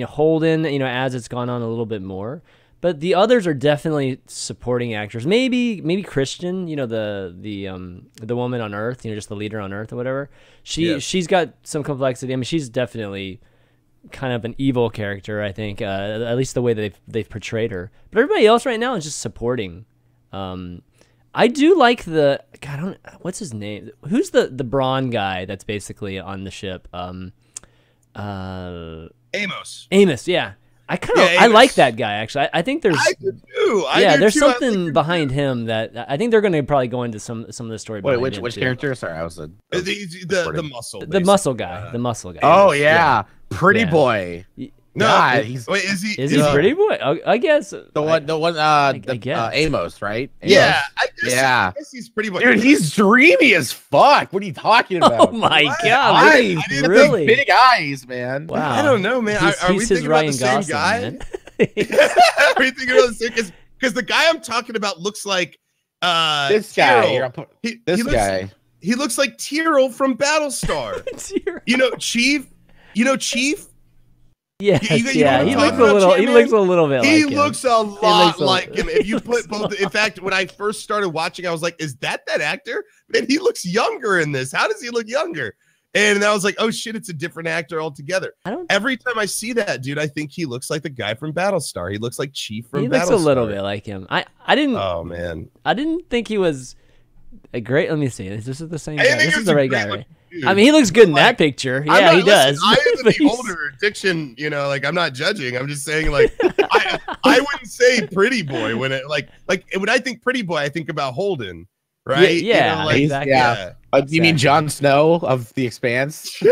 Holden, as it's gone on a little bit more. But the others are definitely supporting actors. Maybe Christian, the woman on Earth, just the leader on Earth or whatever. She's got some complexity. I mean, she's definitely kind of an evil character, I think. At least the way that they've portrayed her. But everybody else right now is just supporting. I do like what's his name? Who's the Braun guy that's basically on the ship? Amos. Amos, yeah. I like that guy actually. I think there's there's something behind him that I think they're going to probably go into some of the story. Wait, which character? Sorry, I was the muscle. The muscle guy. The muscle guy. Oh yeah, Pretty Boy. No, God, is he Pretty Boy? I guess the one. I guess. Amos, right? Amos? Yeah, I guess he's Pretty Boy. Dude, he's dreamy as fuck. What are you talking about? Oh my god, really? Big eyes, man. Wow. I don't know, man. Are we thinking about the same guy? Are we thinking about the same? Because the guy I'm talking about looks like this guy. Guy. He looks like Tyrell from Battlestar. Chief. Chief. Yeah, he looks a little bit. He looks a lot like him. If you put both, in fact, when I first started watching, I was like, "Is that actor?" Man, he looks younger in this. How does he look younger? And I was like, "Oh shit, it's a different actor altogether." Every time I see that dude, I think he looks like the guy from Battlestar. He looks like Chief from Battlestar. He looks a little bit like him. I didn't. Oh man, I didn't think he was a great. Let me see. This is the same guy. This is the right guy, right? Dude. I mean, he looks good in that picture. Yeah, he does. I am the older addiction, I'm not judging. I'm just saying, I wouldn't say Pretty Boy when when I think Pretty Boy, I think about Holden, right? Yeah, exactly. Yeah. You mean Jon Snow of The Expanse?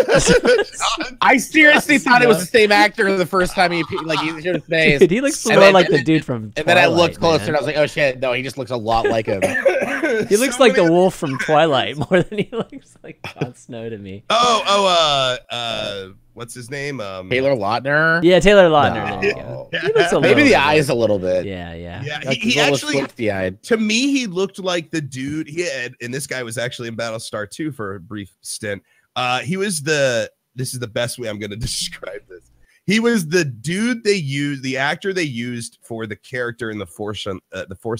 I seriously thought it was the same actor the first time he showed his face. Dude, he looks more like the dude from Twilight. And then I looked closer and I was like, oh shit, no, he just looks a lot like him. He looks like the wolf from Twilight more than he looks like Jon Snow to me. What's his name? Taylor Lautner. Yeah, Taylor Lautner. There you go. He looks maybe the eyes a little bit. Yeah. He actually, to me, he looked like the dude he had, and this guy was actually in Battlestar 2 for a brief stint. He was this is the best way I'm going to describe this. He was the dude the actor they used for the character in the Force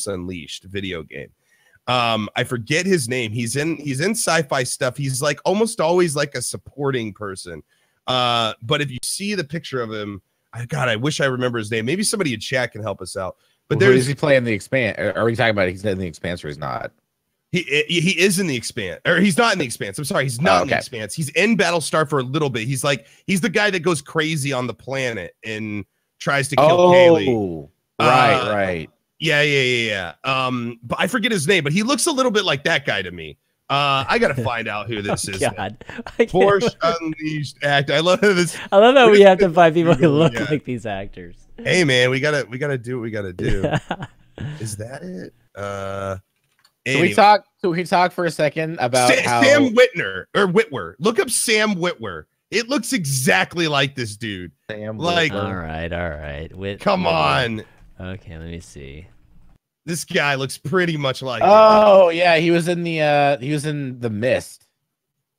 Unleashed video game. I forget his name. He's in sci-fi stuff. He's like almost always like a supporting person. But if you see the picture of him, I wish I remember his name. Maybe somebody in chat can help us out. But is he playing The Expanse? Are we talking about he's in The Expanse or he's not? He is in The Expanse, or he's not in The Expanse. I'm sorry, he's not in The Expanse. He's in Battlestar for a little bit. He's the guy that goes crazy on the planet and tries to kill Kaylee. Right. Yeah. But I forget his name, but he looks a little bit like that guy to me. I gotta find out who this is. God, Force Unleashed actor. I love this. I love that we have to find people who look like these actors. Hey man, we gotta do what we gotta do. Is that it? Anyway. Can we talk for a second about Sam Witwer? Look up Sam Witwer. It looks exactly like this dude. Sam Witwer. All right. Come on. Okay, let me see. This guy looks pretty much like him. Yeah, he was in the Mist.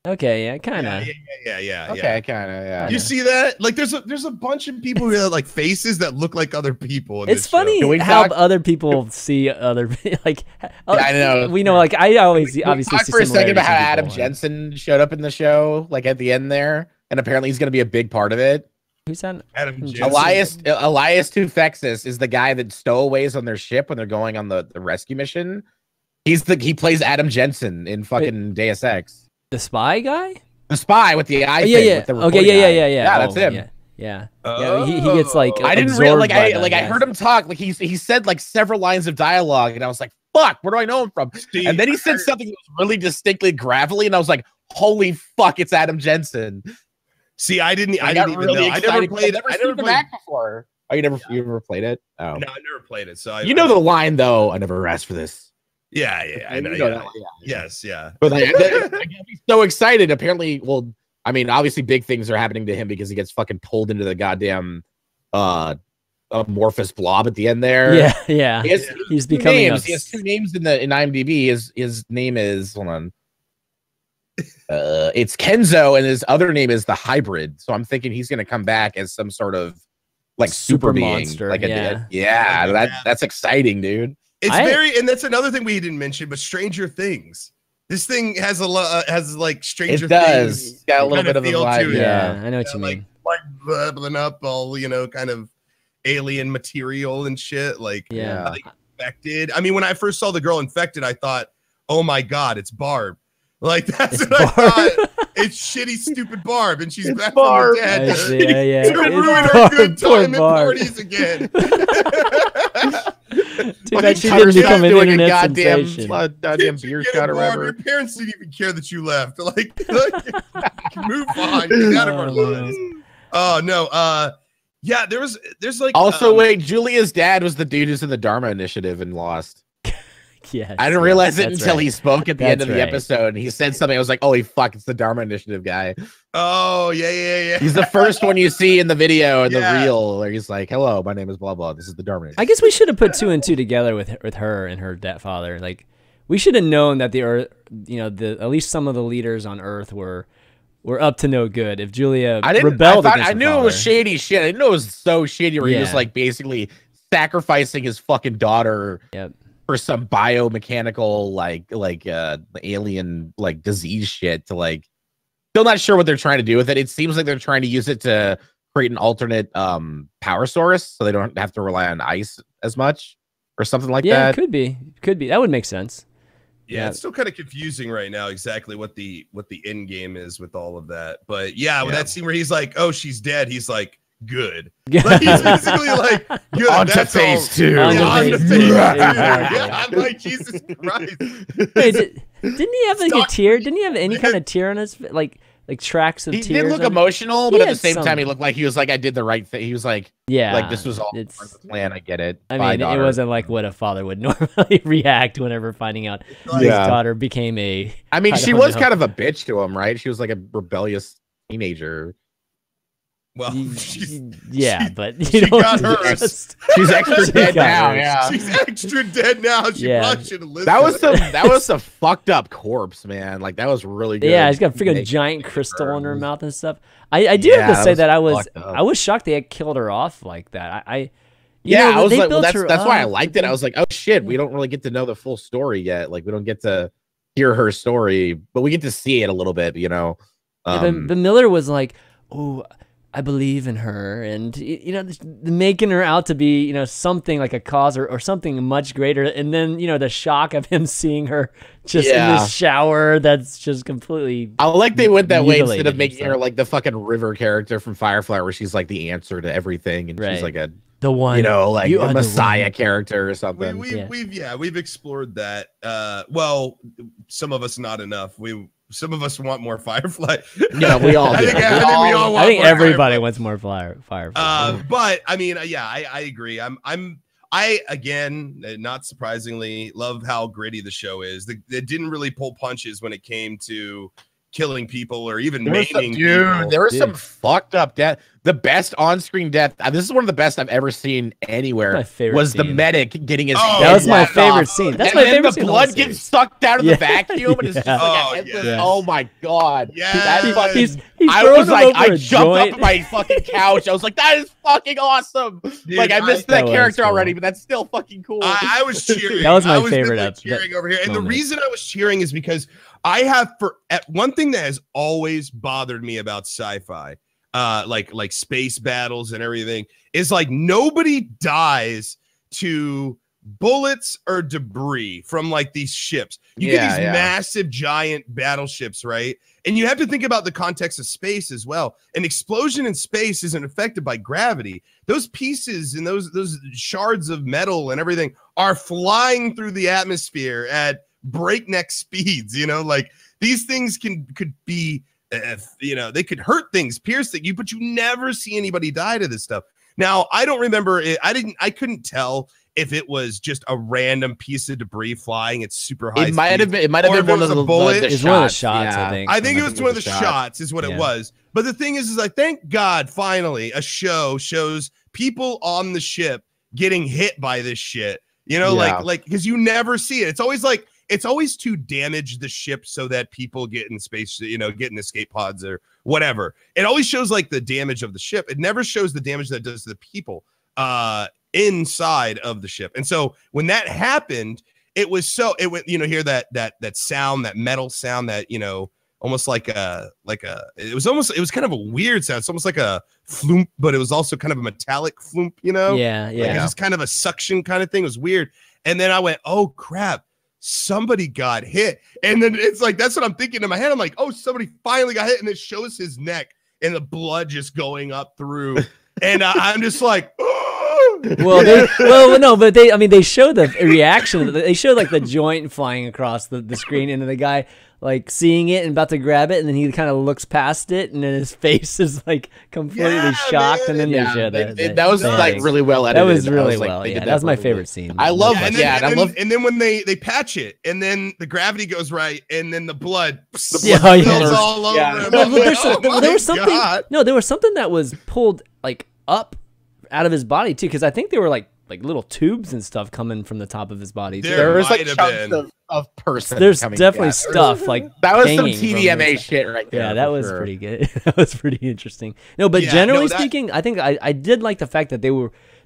Okay, yeah, kind of. Yeah. Okay, kind of. Yeah. You see that? Like, there's a bunch of people who have like faces that look like other people. It's funny how other people see other like. I know. We know, like I always obviously talk for a second about how Adam Jensen showed up in the show, like at the end there, and apparently he's going to be a big part of it. Who's that? Adam Jensen. Elias Tufexis is the guy that stowaways on their ship when they're going on the rescue mission. He plays Adam Jensen in fucking Deus Ex. The spy guy? The spy with the eye. Yeah. With the yeah. Yeah, that's him. Yeah. He gets like. I didn't realize. I heard him talk. Like he said like several lines of dialogue, and I was like, "Fuck, where do I know him from?" And then he said something that was really distinctly gravelly, and I was like, "Holy fuck, it's Adam Jensen." See, I didn't even know. I never played the back before. Oh, you never played it? Oh, no, I never played it. So know the line though. I never asked for this. Yeah, I know. Yes. But I got so excited. Apparently, obviously big things are happening to him because he gets fucking pulled into the goddamn amorphous blob at the end there. Yeah. He's becoming names. He has 2 names in IMDb. His name is, hold on. It's Kenzo, and his other name is the Hybrid. So I'm thinking he's gonna come back as some sort of like super being, monster. like that's exciting, dude. It's and that's another thing we didn't mention, but Stranger Things. This thing has a lot, has like Stranger Things. It's got a little bit of a vibe. Yeah, I know what you mean. Like bubbling up all, kind of alien material and shit. Like, infected. I mean, when I first saw the girl infected, I thought, oh my God, it's Barb. Like, that's what I thought. It's shitty, stupid Barb, and she's back from the dead to ruin her good time at parties again. Too bad she didn't become an internet sensation. Goddamn beer shot or whatever. Your parents didn't even care that you left. Like move on. Get out of our lives. Oh no. Yeah, there's like also wait, Julia's dad was the dude who's in the Dharma Initiative and Lost. Yes, I didn't realize it until he spoke at the end of the episode. And he said something. I was like, "Holy fuck! It's the Dharma Initiative guy." Oh yeah. He's the first one you see in the video and the reel, where he's like, "Hello, my name is blah blah. This is the Dharma Initiative." I guess we should have put 2 and 2 together with her and her father. Like, we should have known that the Earth, at least some of the leaders on Earth were up to no good. If Julia rebelled against her knew father. It was shady shit. I didn't know it was so shady where he was like basically sacrificing his fucking daughter. Yep. For some biomechanical like alien like disease shit to like, still not sure what they're trying to do with it. It seems like they're trying to use it to create an alternate power source so they don't have to rely on ice as much or something like that. Yeah, could be. That would make sense. Yeah, it's still kind of confusing right now exactly what the end game is with all of that. But with that scene where he's like, "Oh, she's dead," he's like, "Good." Like, he's basically like, "Good." On to phase 2. On to phase 2. Yeah, I'm like, Jesus Christ. Hey, didn't he have like a tear? Didn't he have any kind of tear on his like tracks of tears? He did look emotional, but at the same time, he looked like he was like, "I did the right thing." He was like, like this was all part of the plan. I get it. I mean, it wasn't like what a father would normally react whenever finding out his daughter became a. I mean, she was kind of a bitch to him, right? She was like a rebellious teenager. Well, but she got hers. She's extra dead now. Yeah, she's extra dead now. She probably should have lived. That was a fucked up corpse, man. Like that was really good. Yeah, she's got a freaking giant crystal in her mouth and stuff. I do have to say that I was shocked they had killed her off like that. I was like, well, that's why I liked it. I was like, oh shit, we don't really get to know the full story yet. Like we don't get to hear her story, but we get to see it a little bit. But Miller was like, oh, I believe in her, and making her out to be something like a cause or something much greater, and then the shock of him seeing her just in the shower, that's just completely. I like they went that way instead of making her like the fucking River character from Firefly, where she's like the answer to everything, and she's like the one, like a Messiah character or something. We've explored that. Well, some of us not enough. Some of us want more Firefly. Yeah, we all do. I think everybody wants more Firefly. But I mean, I agree. I again, not surprisingly, love how gritty the show is. It didn't really pull punches when it came to killing people or even maiming people. There was some fucked up death. The best on-screen death. This is one of the best I've ever seen anywhere. Was the medic getting his head that was my favorite scene. That's my favorite scene. The blood gets sucked out of the vacuum, and it's just like oh my god. Yeah. I was like, I jumped up my fucking couch. I was like, that is fucking awesome. Dude, like I missed that character already, but that's still fucking cool. I was cheering. That was my favorite. Cheering over here, and the reason I was cheering is because I have one thing that has always bothered me about sci-fi, like space battles and everything, is like nobody dies to bullets or debris from like these ships. You get these massive giant battleships, right? And you have to think about the context of space as well. An explosion in space isn't affected by gravity. Those pieces and those shards of metal and everything are flying through the atmosphere at breakneck speeds. Like these things could be they could hurt things, pierce you, but you never see anybody die to this stuff. Now I don't remember it. I couldn't tell if it was just a random piece of debris flying at super high speed. It might have been one of the bullet. It's one of the shots. I think it was one of the shots is what it was. But the thing is I thank God finally a show shows people on the ship getting hit by this shit. You know, like because you never see it. It's always to damage the ship so that people get in space, you know, get in escape pods or whatever. It always shows like the damage of the ship. It never shows the damage that it does to the people inside of the ship. And so when that happened, it went, you know, hear that sound, that metal sound, that, you know, almost it was kind of a weird sound. It's almost like a floomp, but it was also kind of a metallic floomp, you know? Yeah. Like it's just kind of a suction kind of thing. It was weird. And then I went, oh crap, somebody got hit. And then it's like, that's what I'm thinking in my head. I'm like, oh, somebody finally got hit. And it shows his neck and the blood just going up through. And I'm just like, they show the reaction. They show like the joint flying across the screen, and then the guy like seeing it and about to grab it, and then he kind of looks past it, and then his face is like completely shocked, and then they show that was like really well edited. That was really well. Yeah, that was my favorite scene. I love it. And then when they patch it, and then the gravity goes right, and then the blood all over him. There was something. No, there was something that was pulled like up out of his body too, because I think they were like little tubes and stuff coming from the top of his body too. There was like chunks of person. There's definitely stuff like that was some TVMA shit right there. Yeah, that was pretty good. That was pretty interesting. No, but generally speaking, I think I did like the fact that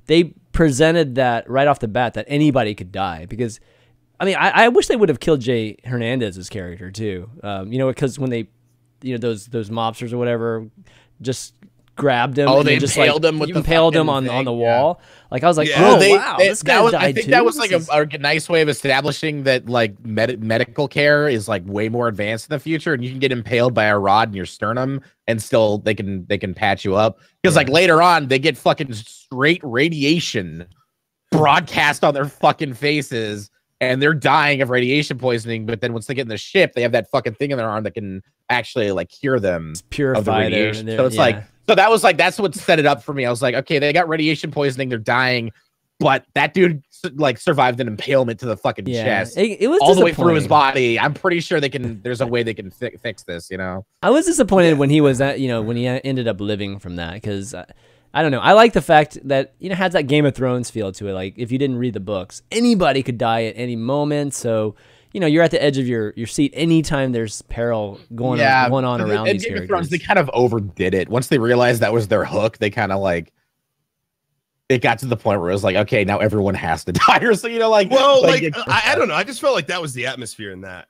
they presented that right off the bat that anybody could die, because I mean I wish they would have killed Jay Hernandez's character too. You know, because when they, you know, those mobsters or whatever just grabbed him. Oh, and they just impaled him with him on the wall. Like I was like, wow, this guy died I think too. that was like a nice way of establishing that like medical care is like way more advanced in the future, and you can get impaled by a rod in your sternum and still they can patch you up, because like later on they get fucking straight radiation broadcast on their fucking faces, and they're dying of radiation poisoning. But then once they get in the ship, they have that fucking thing in their arm that can actually like cure them, purify of the radiation. So it's like. So that was like, that's what set it up for me. I was like, okay, they got radiation poisoning, they're dying, but that dude like survived an impalement to the fucking chest. It was all the way through his body. I'm pretty sure there's a way they can fix this, you know? I was disappointed when he was at, you know, when he ended up living from that, because I don't know. I like the fact that, you know, it has that Game of Thrones feel to it. Like if you didn't read the books, anybody could die at any moment. So, you know, you're at the edge of your seat anytime there's peril going on around these Game characters. Of Thrones, they kind of overdid it. Once they realized that was their hook, they kind of like, it got to the point where it was like, okay, now everyone has to die. Or so, you know, like, I don't know. I just felt like that was the atmosphere in that.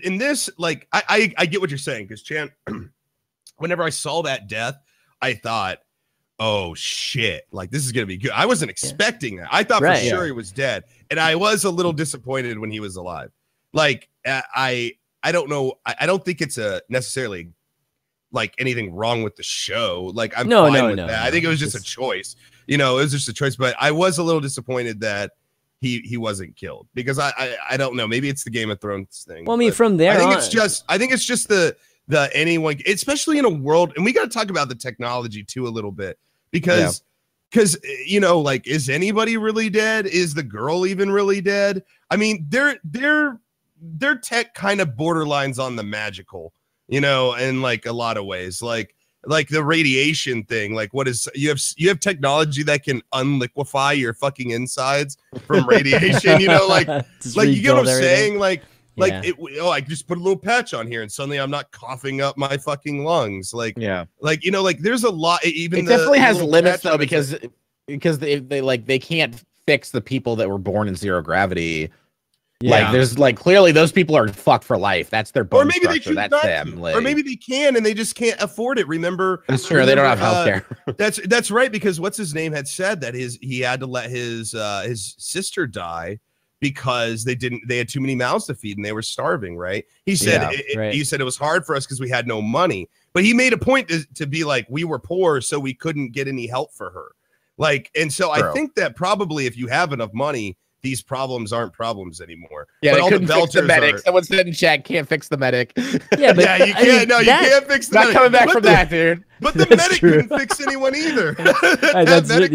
In this, like, I get what you're saying, because Chan, whenever I saw that death, I thought, oh shit, like this is gonna be good. I wasn't expecting that. I thought for sure he was dead, and I was a little disappointed when he was alive. Like I don't know. I don't think it's necessarily like anything wrong with the show. Like I'm fine with that. I think it was just a choice. You know, it was just a choice. But I was a little disappointed that he wasn't killed, because I don't know. Maybe it's the Game of Thrones thing. Well, I mean, from there, I think it's just the anyone, especially in a world, and we got to talk about the technology too a little bit, because you know, like, is anybody really dead? Is the girl even really dead? I mean, their tech kind of borderlines on the magical, you know, in like a lot of ways, like the radiation thing. Like, what is, you have technology that can unliquefy your fucking insides from radiation, you know, like you get what I'm saying? Like I just put a little patch on here and suddenly I'm not coughing up my fucking lungs. Like, like, you know, like there's a lot, even it definitely has limits though, because they can't fix the people that were born in zero gravity. Like there's like, clearly those people are fucked for life. That's their bone structure. That's them. Like, or maybe they can and they just can't afford it. Remember, that's true. They don't have healthcare. That's right, because what's his name had said that he had to let his sister die because they had too many mouths to feed and they were starving. Right? He said he said it was hard for us because we had no money. But he made a point to be like, we were poor, so we couldn't get any help for her. Like, and so I think that probably if you have enough money, these problems aren't problems anymore. Yeah, but they couldn't fix the medic. Someone said in chat, can't fix the medic. Yeah, but you can't. You can't fix the medic. Not coming back from that, dude. But the medic couldn't fix anyone either. That's true.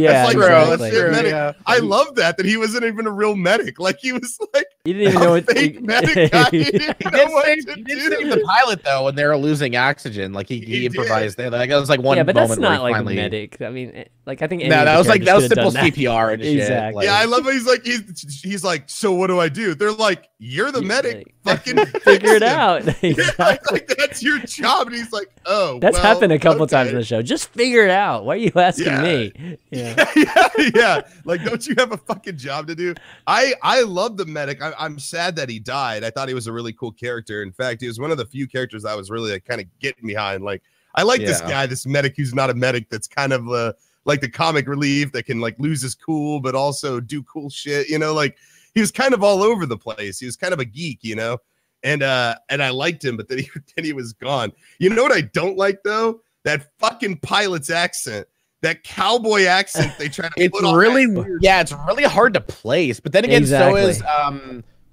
I love that he wasn't even a real medic. Like, he was like, he didn't even know what fake medic guy. He did save the pilot though when they were losing oxygen. Like he improvised there. Like, it was like one. Yeah, but moment that's not like finally... a medic. I mean. Like I think no, that was simple that. CPR and shit. Exactly. Like, yeah, I love how he's like, so what do I do? They're like, you're the medic. Fucking figure it out. Exactly. Like, that's your job. And he's like, oh, that's happened a couple times in the show. Just figure it out. Why are you asking me? Yeah. Like, don't you have a fucking job to do? I love the medic. I'm sad that he died. I thought he was a really cool character. In fact, he was one of the few characters I was really like kind of getting behind. Like, I like this guy, this medic who's not a medic. That's kind of like the comic relief that can like lose his cool, but also do cool shit. You know, like he was kind of all over the place. He was kind of a geek, you know, and I liked him, but then he was gone. You know what I don't like though? That fucking pilot's accent, that cowboy accent they try to it's put on. Really, yeah, it's really hard to place. But then again, so is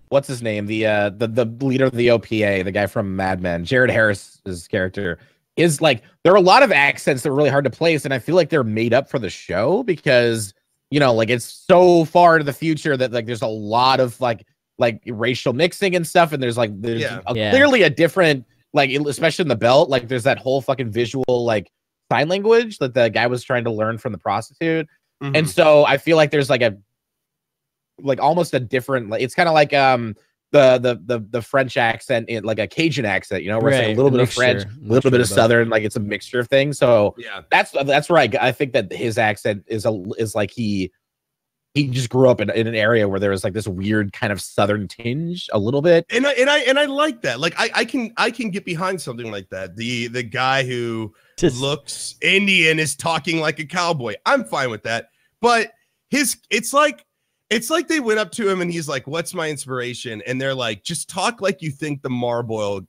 what's his name? The leader of the OPA, the guy from Mad Men, Jared Harris's character. Is like there are a lot of accents that are really hard to place, and I feel like they're made up for the show because like it's so far into the future that like there's a lot of like racial mixing and stuff, and there's clearly a different like especially in the belt, like there's that whole fucking visual like sign language that the guy was trying to learn from the prostitute, and so I feel like there's like almost a different like it's kind of like the French accent in like a Cajun accent, where it's like a little bit of French, a little bit of Southern, like it's a mixture of things. So yeah, that's where I think that his accent is like he just grew up in an area where there was like this weird kind of Southern tinge a little bit. And I like that. Like I can get behind something like that. The guy who looks Indian is talking like a cowboy. I'm fine with that. But it's like they went up to him and he's like, "What's my inspiration?" And they're like, "Just talk like you think the Marlboro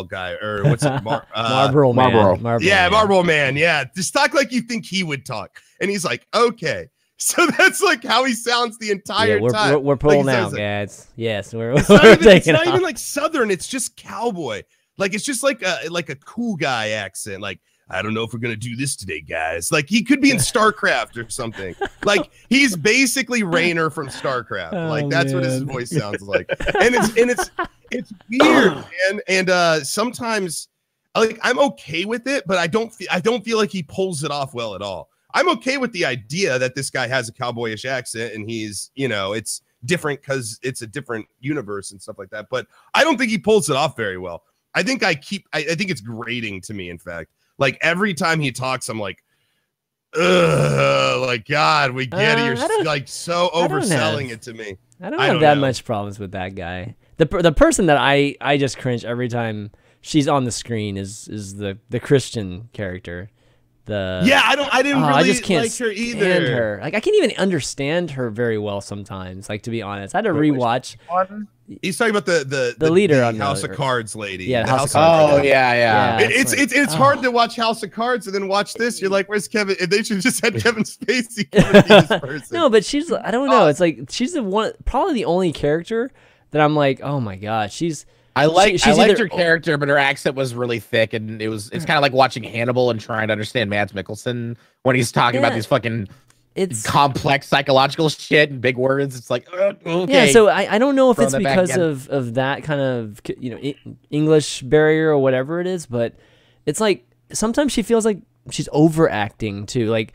guy, or what's it, Marlboro Man. Yeah, Marlboro Man. Yeah, just talk like you think he would talk." And he's like, "Okay." So that's like how he sounds the entire time. We're pulling out, guys. Yes, it's not even like Southern. It's just cowboy. Like it's just like a cool guy accent. Like, I don't know if we're gonna do this today, guys. Like he could be in StarCraft or something. Like he's basically Raynor from StarCraft. Like that's what his voice sounds like. And it's weird, man. And sometimes like I'm okay with it, but I don't feel like he pulls it off well at all. I'm okay with the idea that this guy has a cowboyish accent and he's, it's different because it's a different universe and stuff like that. But I don't think he pulls it off very well. I think it's grating to me, in fact. Like every time he talks, I'm like, ugh, like, God, we get it. You're like so overselling it to me. I don't have that much problems with that guy. The person that I just cringe every time she's on the screen is the Christian character. I didn't really I just can't like her either. Stand her. Like I can't even understand her very well sometimes. Like to be honest, I had to rewatch. He's talking about the leader on House of Cards lady. Yeah, House of Cards. Oh yeah. It's hard to watch House of Cards and then watch this. You're like, where's Kevin? And they should just had Kevin Spacey come and be this person. No, but she's I don't know. It's like she's probably the only character that I'm like, oh my god, I liked her character, but her accent was really thick, and it's kind of like watching Hannibal and trying to understand Mads Mikkelsen when he's talking about these fucking complex psychological shit and big words. It's like, okay. Yeah, so I don't know if it's because of that kind of English barrier or whatever it is, but it's like sometimes she feels like she's overacting too. Like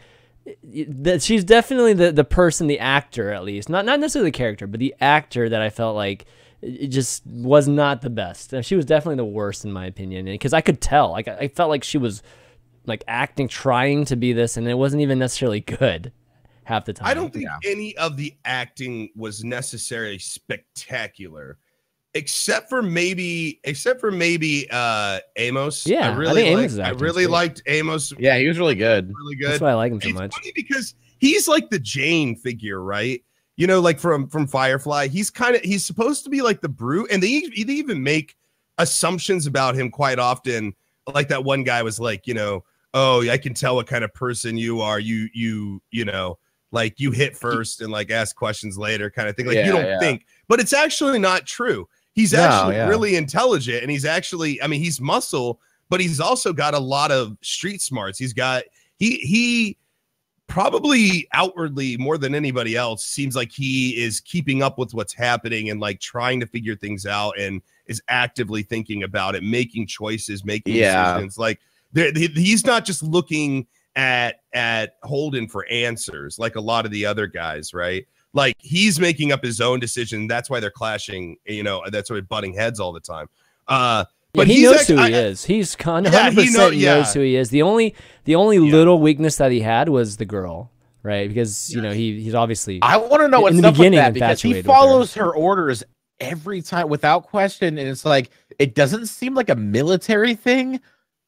that she's definitely the person, the actor at least, not necessarily the character, but the actor that I felt like it just was not the best. She was definitely the worst in my opinion, because I could tell. Like I felt like she was like acting, trying to be this, and it wasn't even necessarily good half the time. I don't think any of the acting was necessarily spectacular, except for maybe Amos. Yeah, I really liked Amos. Yeah, he was really good. Really good. That's why I like him so much. Funny because he's like the Jane figure, right? Like from Firefly, he's supposed to be like the brute, and they even make assumptions about him quite often. Like that one guy was like, oh, I can tell what kind of person you are. You like you hit first and like ask questions later, kind of thing. Like you don't think, but it's actually not true. He's actually really intelligent, and he's actually, he's muscle, but he's also got a lot of street smarts. He probably outwardly more than anybody else seems like he is keeping up with what's happening and like trying to figure things out and is actively thinking about it, making choices, making decisions. Like he's not just looking at Holden for answers, like a lot of the other guys, right? Like he's making up his own decision. That's why they're clashing. You know, that's why they're butting heads all the time. But he knows who he is. He's 100% knows who he is. The only little weakness that he had was the girl, right? Because you know he's obviously. I want to know what's up with that because he follows her orders every time without question, and it's like it doesn't seem like a military thing.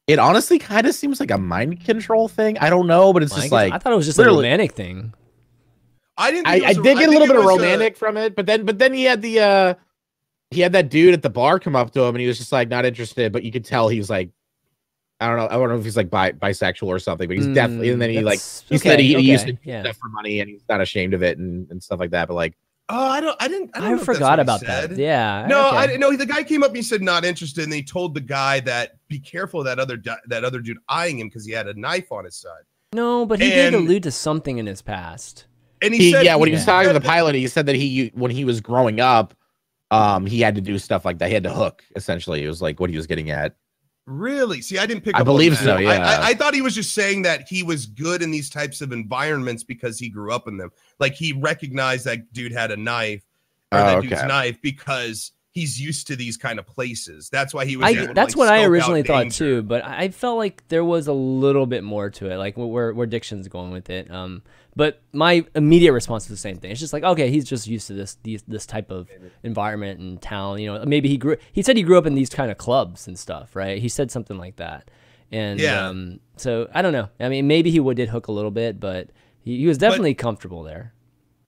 It honestly kind of seems like a mind control thing. I don't know, but it's just like I thought it was just a romantic thing. I did get a little bit of romantic from it, but then he had that dude at the bar come up to him and he was just like not interested, but you could tell he was like, I don't know if he's like bisexual or something, but he's definitely. And then he said he used to do stuff for money and he's not ashamed of it and stuff like that. But like, I forgot about that. Yeah. No, I didn't know. The guy came up and he said not interested, and they told the guy that be careful of that other dude eyeing him because he had a knife on his side. No, but he did allude to something in his past. And he said, when he was talking to the pilot, he said that when he was growing up, he had to do stuff like that. He had to hook. Essentially, it was like what he was getting at. Really? See, I didn't pick up I believe on that. so, yeah. I thought he was just saying that he was good in these types of environments because he grew up in them. Like he recognized that dude had a knife or dude's knife because he's used to these kind of places. That's why he was that's what I originally thought too, but I felt like there was a little bit more to it, like where Diction's going with it. But my immediate response is the same thing. It's just like, okay, he's just used to this type of environment and town. You know, maybe he said he grew up in these kind of clubs and stuff, right? He said something like that. And so I don't know. I mean, maybe he did hook a little bit, but he was definitely comfortable there.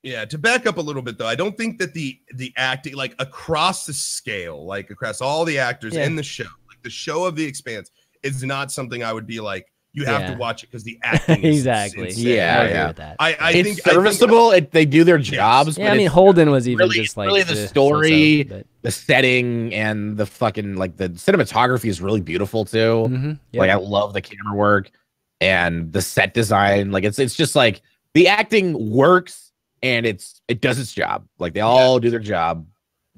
Yeah, to back up a little bit though, I don't think that the acting, like across the scale, like across all the actors in the show, like the show of The Expanse, is not something I would be like, you have to watch it because the acting is exactly. insane. Yeah. I think it's serviceable. They do their jobs. Yeah, I mean, Holden was even really, just like really the story, the setting, and the fucking like the cinematography is really beautiful too. Mm-hmm. Yep. Like I love the camera work and the set design. Like it's just like the acting works and it does its job. Like they all do their job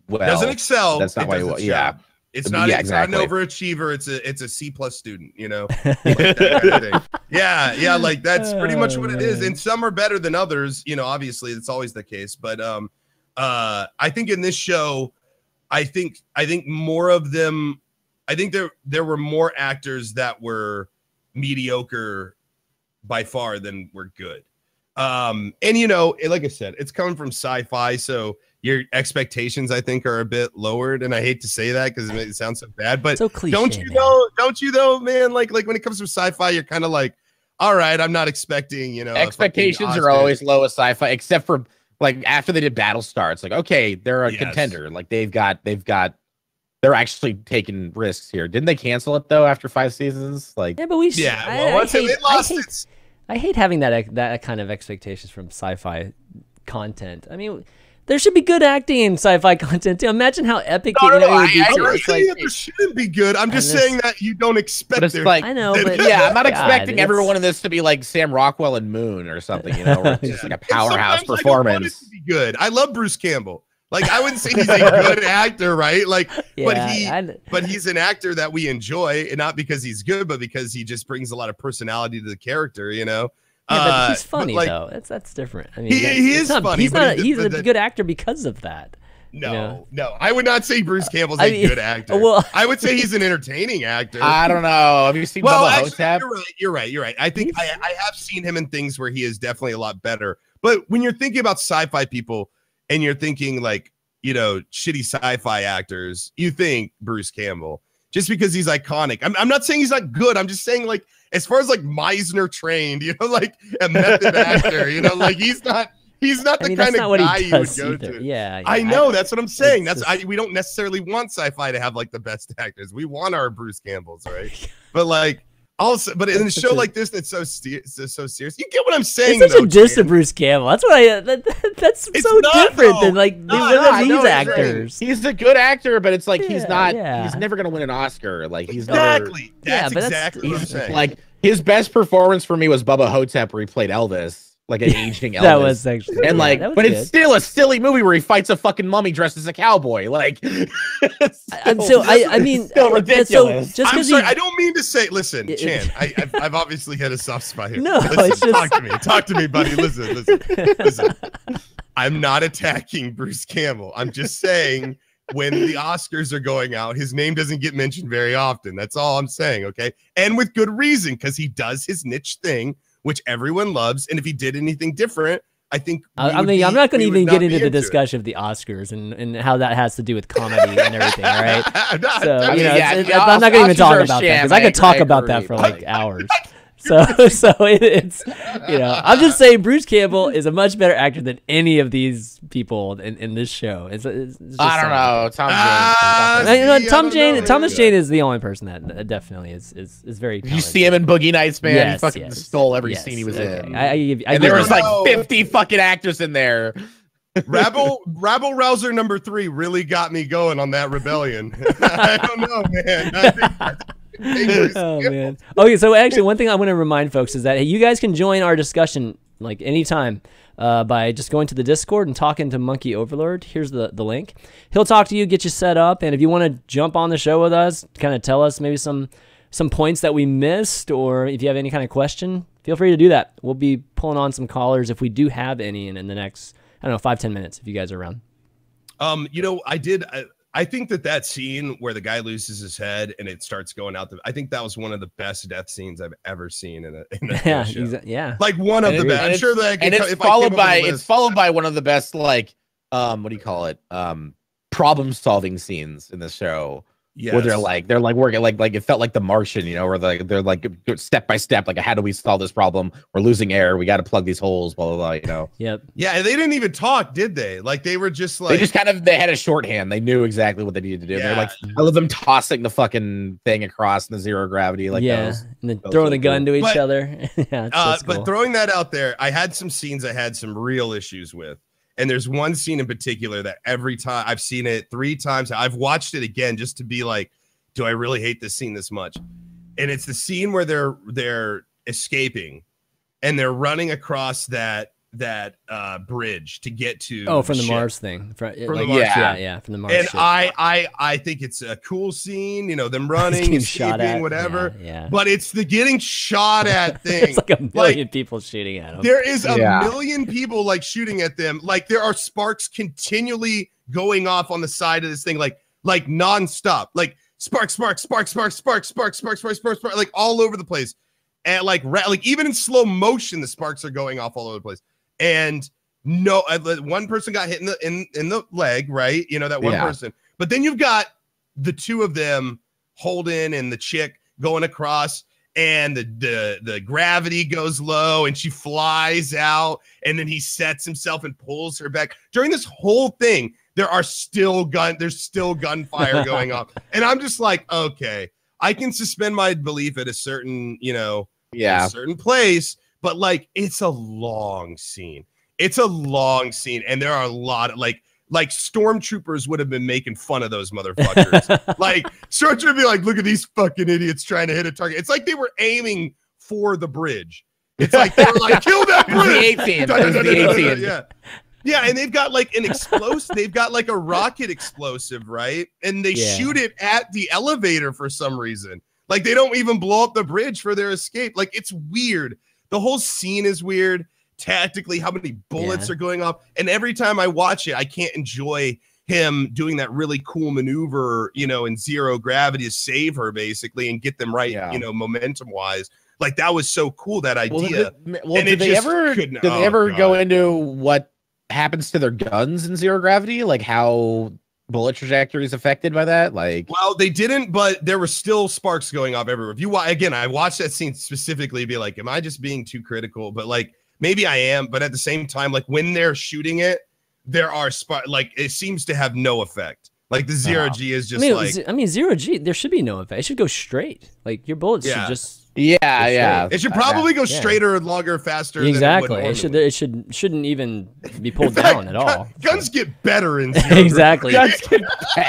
well. Doesn't excel. That's not why. It's not, exactly. Not an overachiever. It's a C+ student, you know. Like that kind of thing. Yeah, like that's pretty much what it is. And some are better than others, you know. Obviously, it's always the case. But I think in this show, I think more of them. I think there were more actors that were mediocre by far than were good. And you know, like I said, it's coming from sci-fi, so your expectations, I think, are a bit lowered, and I hate to say that because it sounds so bad, but so cliche, don't you though, man? Like when it comes to sci-fi, you're kind of like, all right, I'm not expecting, you know, expectations are always low with sci-fi, except for like after they did Battlestar, it's like, okay, they're a contender, like they're actually taking risks here. Didn't they cancel it though after 5 seasons? Like, yeah, but I hate having that kind of expectations from sci-fi content. I mean, there should be good acting in sci-fi content too. Imagine how epic it would be. I'm not saying that there shouldn't be good. I'm just saying that you don't expect it. Like, I know, but I'm not expecting everyone in this to be like Sam Rockwell in Moon or something, you know, or just like a powerhouse performance. I want it to be good. I love Bruce Campbell. Like I wouldn't say he's a good actor, right? Like, but he's an actor that we enjoy, and not because he's good, but because he just brings a lot of personality to the character, you know. Yeah, but he's funny though. That's different. I mean, he is funny. He's a good actor because of that. No, I would not say Bruce Campbell's a good actor. Well, I would say he's an entertaining actor. I don't know. Have you seen Bubba Hotep? You're right. I think I have seen him in things where he is definitely a lot better. But when you're thinking about sci-fi people and you're thinking like, you know, shitty sci-fi actors, you think Bruce Campbell just because he's iconic. I'm not saying he's not good. I'm just saying like, as far as like Meisner trained, you know, like a method actor, you know, like he's not the kind of guy you would go to. Yeah, I know. That's what I'm saying. We don't necessarily want sci-fi to have like the best actors. We want our Bruce Campbells, right? But like also, but in a show like this that's so serious, you get what I'm saying. It's such a diss to Bruce Campbell. That's what that's so different than like these actors. He's a good actor, but it's like he's not. He's never gonna win an Oscar. Like he's exactly. Never, that's exactly what I'm saying. Like his best performance for me was Bubba Hotep, where he played Elvis. like an aging Elvis. That was actually, and like, but good. it's still a silly movie where he fights a fucking mummy dressed as a cowboy. Like, I mean, still ridiculous. So I'm sorry, I don't mean to say. Listen, Chan, I've obviously hit a soft spot here. No, listen, it's just... talk to me, buddy. Listen. I'm not attacking Bruce Campbell. I'm just saying, when the Oscars are going out, his name doesn't get mentioned very often. That's all I'm saying, okay? And with good reason, because he does his niche thing, which everyone loves. And if he did anything different, I think I'm not going to even get into the discussion of the Oscars and how that has to do with comedy and everything, all right? So, I'm not going to even talk about that, because I could talk about that for like hours. So it's, I'm just saying Bruce Campbell is a much better actor than any of these people in this show. It's just I don't know. Thomas Jane is the only person that definitely is very talented. You see him in Boogie Nights, man. Yes, he fucking stole every scene he was in. And there was like 50 fucking actors in there. Rabble Rouser number 3 really got me going on that rebellion. I don't know, man. Oh man. Okay, so actually one thing I want to remind folks is that you guys can join our discussion like anytime by just going to the Discord and talking to Monkey Overlord. Here's the link. He'll talk to you, get you set up, and if you want to jump on the show with us, kind of tell us maybe some points that we missed, or if you have any kind of question, feel free to do that. We'll be pulling on some callers if we do have any in the next, I don't know, 5-10 minutes if you guys are around. I think that scene where the guy loses his head and it starts going out, I think that was one of the best death scenes I've ever seen in a show. Like one of the best. I'm sure that it's followed by one of the best, like, what do you call it? Problem solving scenes in the show. Yes. Where they're working like it felt like The Martian, where they're like step by step, like how do we solve this problem? We're losing air. We got to plug these holes. Blah blah blah. Yep. Yeah, they didn't even talk, did they? Like they were just like they had a shorthand. They knew exactly what they needed to do. Yeah. They're like, I love them tossing the fucking thing across in the zero gravity, like and then throwing the gun to each other. Yeah, cool. But throwing that out there, I had some scenes I had some real issues with. And there's one scene in particular that every time I've seen it 3 times, I've watched it again just to be like, do I really hate this scene this much? And it's the scene where they're escaping and they're running across that bridge to get to from the Mars thing. From the Mars, from the Mars. And ship. I think it's a cool scene, them running, escaping, whatever. Yeah. But it's the getting shot at thing. It's like a million people shooting at them. There is a million people like shooting at them. Like there are sparks continually going off on the side of this thing, like nonstop. Like sparks, like all over the place. And like even in slow motion, the sparks are going off all over the place. And no, one person got hit in the leg, right? That one person. But then you've got the 2 of them, Holden and the chick, going across, and the gravity goes low, and she flies out, and then he sets himself and pulls her back. During this whole thing, there's still gunfire going on, and I'm just like, okay, I can suspend my belief at a certain, a certain place. But like, it's a long scene. And there are a lot of like stormtroopers would have been making fun of those motherfuckers. Like stormtroopers would be like, look at these fucking idiots trying to hit a target. It's like they were aiming for the bridge. It's like they were like, kill that bridge. Yeah, and they've got like an explosive. They've got like a rocket explosive, right? And they shoot it at the elevator for some reason. Like they don't even blow up the bridge for their escape. Like it's weird. The whole scene is weird. Tactically, how many bullets are going off. And every time I watch it, I can't enjoy him doing that really cool maneuver, in zero gravity to save her basically and get them right, momentum wise. Like that was so cool, that idea. Did they ever go into what happens to their guns in zero gravity? Like how bullet trajectory is affected by that? Like, well, they didn't, but there were still sparks going off everywhere. If you again, I watched that scene specifically to be like, am I just being too critical? But like, maybe I am, but at the same time, like when they're shooting it, there are like it seems to have no effect. Like the zero G is just zero G, there should be no effect. It should go straight. Like your bullets should just It should probably go straighter, longer, faster. Exactly. It shouldn't even be pulled down at all. Guns get better in zero. Exactly.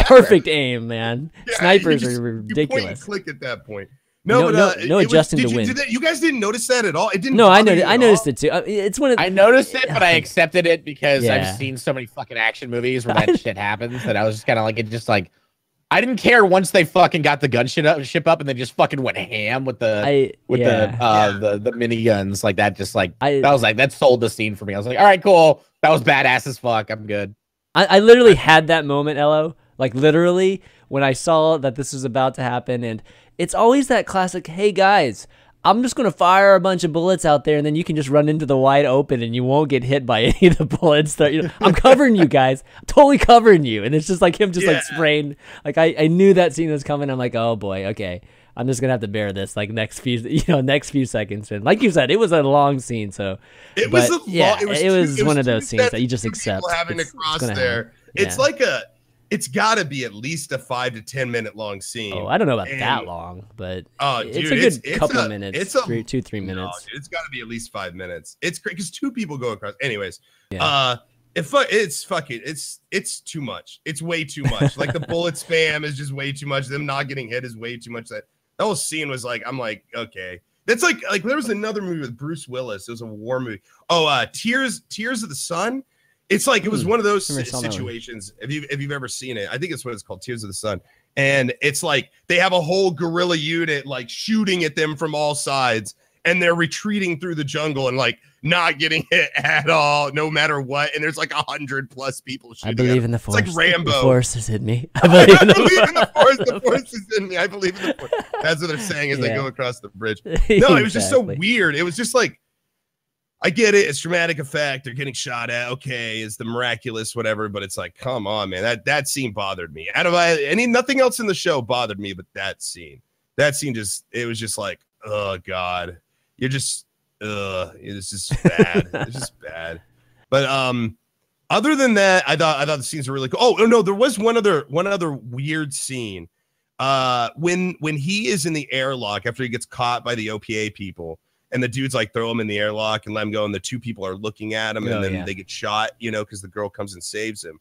Perfect aim, man. Snipers are ridiculous. You point and click at that point. no Justin to win. You guys didn't notice that at all? It didn't. No, I noticed it too. It's one of I noticed it, but I accepted it because I've seen so many fucking action movies where that shit happens that I was just kind of like, it just like, I didn't care once they fucking got the ship up and they just fucking went ham with the miniguns like that. Just like that sold the scene for me. I was like, all right, cool. That was badass as fuck. I'm good. I literally had that moment, Ello. Like literally when I saw that this was about to happen, and it's always that classic, hey guys, I'm just going to fire a bunch of bullets out there and then you can just run into the wide open and you won't get hit by any of the bullets. That, I'm covering you guys. I'm totally covering you. And it's just like him just like spraying. Like I knew that scene was coming. I'm like, oh boy, okay. I'm just going to have to bear this like next few seconds. And like you said, it was a long scene. So it was one of those scenes that you just accept. Having to cross there. It's like it's got to be at least a 5 to 10 minute long scene. Oh, I don't know about that long, but it's a good couple of minutes. It's 2-3 minutes. No, dude, it's got to be at least 5 minutes. It's great because 2 people go across. Anyways, it's too much. It's way too much. Like the bullet spam is just way too much. Them not getting hit is way too much. That whole scene was like, I'm like, okay. That's like there was another movie with Bruce Willis. It was a war movie. Oh, Tears of the Sun. It's like it was one of those situations. If you've ever seen it, I think it's what it's called, Tears of the Sun. And it's like they have a whole guerrilla unit like shooting at them from all sides, and they're retreating through the jungle and like not getting hit at all, no matter what. And there's like 100+ people shooting. I believe in the force. It's like Rambo. The force is in me. I believe in the force. The force is in me. I believe in the force. That's what they're saying as they go across the bridge. No, it was just so weird. It was just like, I get it. It's dramatic effect. They're getting shot at. Okay, it's the miraculous, whatever. But it's like, come on, man. That scene bothered me. Nothing else in the show bothered me, but that scene. It was just like, oh God, it's just bad. It's just bad. But other than that, I thought the scenes were really cool. Oh no, there was one other weird scene. When he is in the airlock after he gets caught by the OPA people. And the dudes like throw him in the airlock and let him go. And the 2 people are looking at him and then they get shot, because the girl comes and saves him.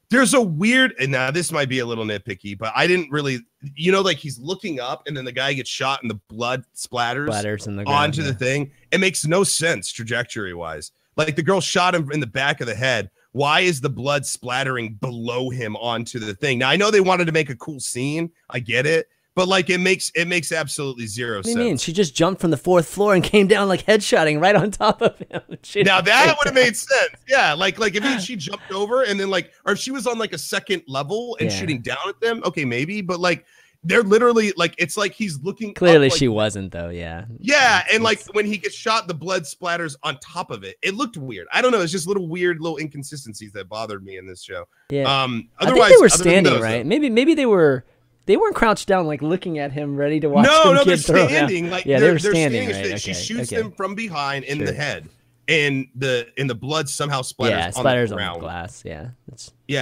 There's a weird, and now this might be a little nitpicky, but I didn't really, like he's looking up and then the guy gets shot and the blood splatters in the ground, onto the thing. It makes no sense trajectory wise. Like the girl shot him in the back of the head. Why is the blood splattering below him onto the thing? Now I know they wanted to make a cool scene. I get it. But like it makes absolutely zero sense. What do you mean? She just jumped from the 4th floor and came down like headshotting right on top of him. Now that would have made sense. Yeah, like if she jumped over and then or if she was on like a 2nd level and shooting down at them, okay, maybe. But like they're literally like it's like he's looking. Clearly, up, she wasn't though. Yeah. Yeah, and like when he gets shot, the blood splatters on top of it. It looked weird. I don't know. It's just little inconsistencies that bothered me in this show. Yeah. Otherwise, I think they were standing right. Maybe they were. They weren't crouched down, like looking at him, ready to watch him they're get thrown standing. out. Like, yeah, they're standing. Right? Okay, she shoots them from behind in the head, and the blood somehow splatters. Yeah, splatters on the glass. Yeah,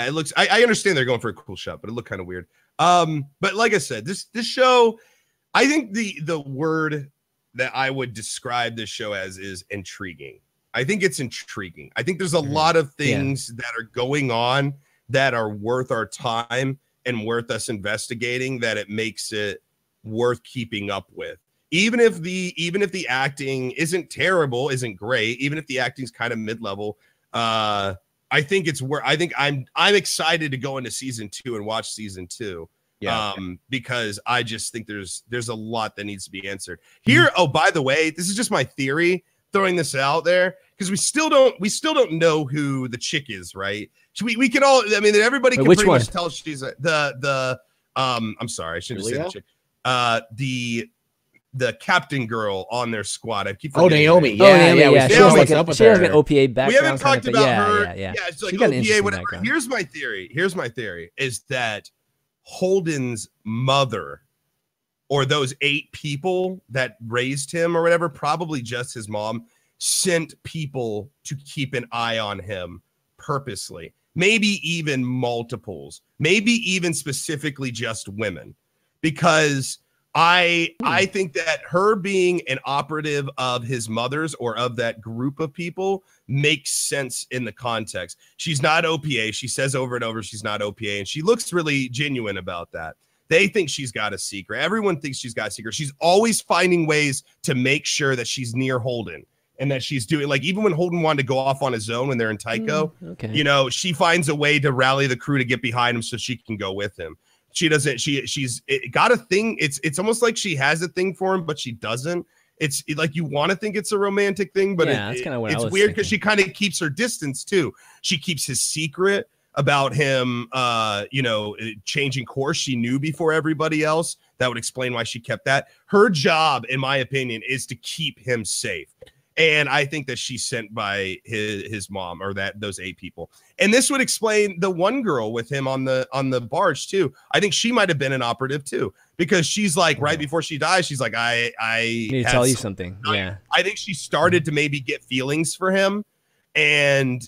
it looks. I understand they're going for a cool shot, but it looked kind of weird. But like I said, this show, I think the word that I would describe this show as is intriguing. I think it's intriguing. I think there's a lot of things that are going on that are worth our time and worth us investigating, that it makes it worth keeping up with. Even if the acting isn't terrible, isn't great, even if the acting's kind of mid-level, I think it's where I'm excited to go into season 2 and watch season 2. Because I just think there's a lot that needs to be answered here. Oh, by the way, this is just my theory, throwing this out there, because we still don't know who the chick is, right? We can all, I mean, everybody can pretty much tell she's the I'm sorry, I shouldn't say the chick. The captain girl on their squad. I keep forgetting. Naomi. Yeah. She has like an OPA background. We haven't talked about her. Yeah. It's like OPA, whatever. Here's my theory is that Holden's mother, or those 8 people that raised him or whatever, probably just his mom, sent people to keep an eye on him purposely. Maybe even multiples. Maybe even specifically just women. Because I think that her being an operative of his mother's or of that group of people makes sense in the context. She's not OPA. She says over and over she's not OPA, and she looks really genuine about that. They think she's got a secret. Everyone thinks she's got a secret. She's always finding ways to make sure that she's near Holden and that she's doing, like, even when Holden wanted to go off on his own when they're in Tycho, you know, she finds a way to rally the crew to get behind him so she can go with him. She doesn't, she's got a thing. It's almost like she has a thing for him, but she doesn't. It's like you want to think it's a romantic thing, but that's kind of what it's I was weird because she kind of keeps her distance too. She keeps his secret about him, you know, changing course. She knew before everybody else. That would explain why she kept that. Her job, in my opinion, is to keep him safe. And I think that she's sent by his mom or those 8 people. And this would explain the one girl with him on the barge too. I think she might have been an operative too, because she's like, right before she dies, she's like, I need to tell you something. Yeah. I think she started to maybe get feelings for him, and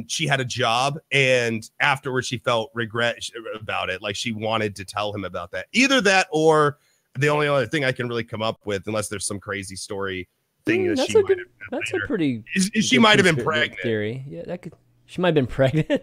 she had a job, and afterwards she felt regret about it. Like she wanted to tell him about that. Either that, or the only other thing I can really come up with, unless there's some crazy story thing that she might have. That's a pretty. She might have been pregnant. Theory. Yeah, she might have been pregnant.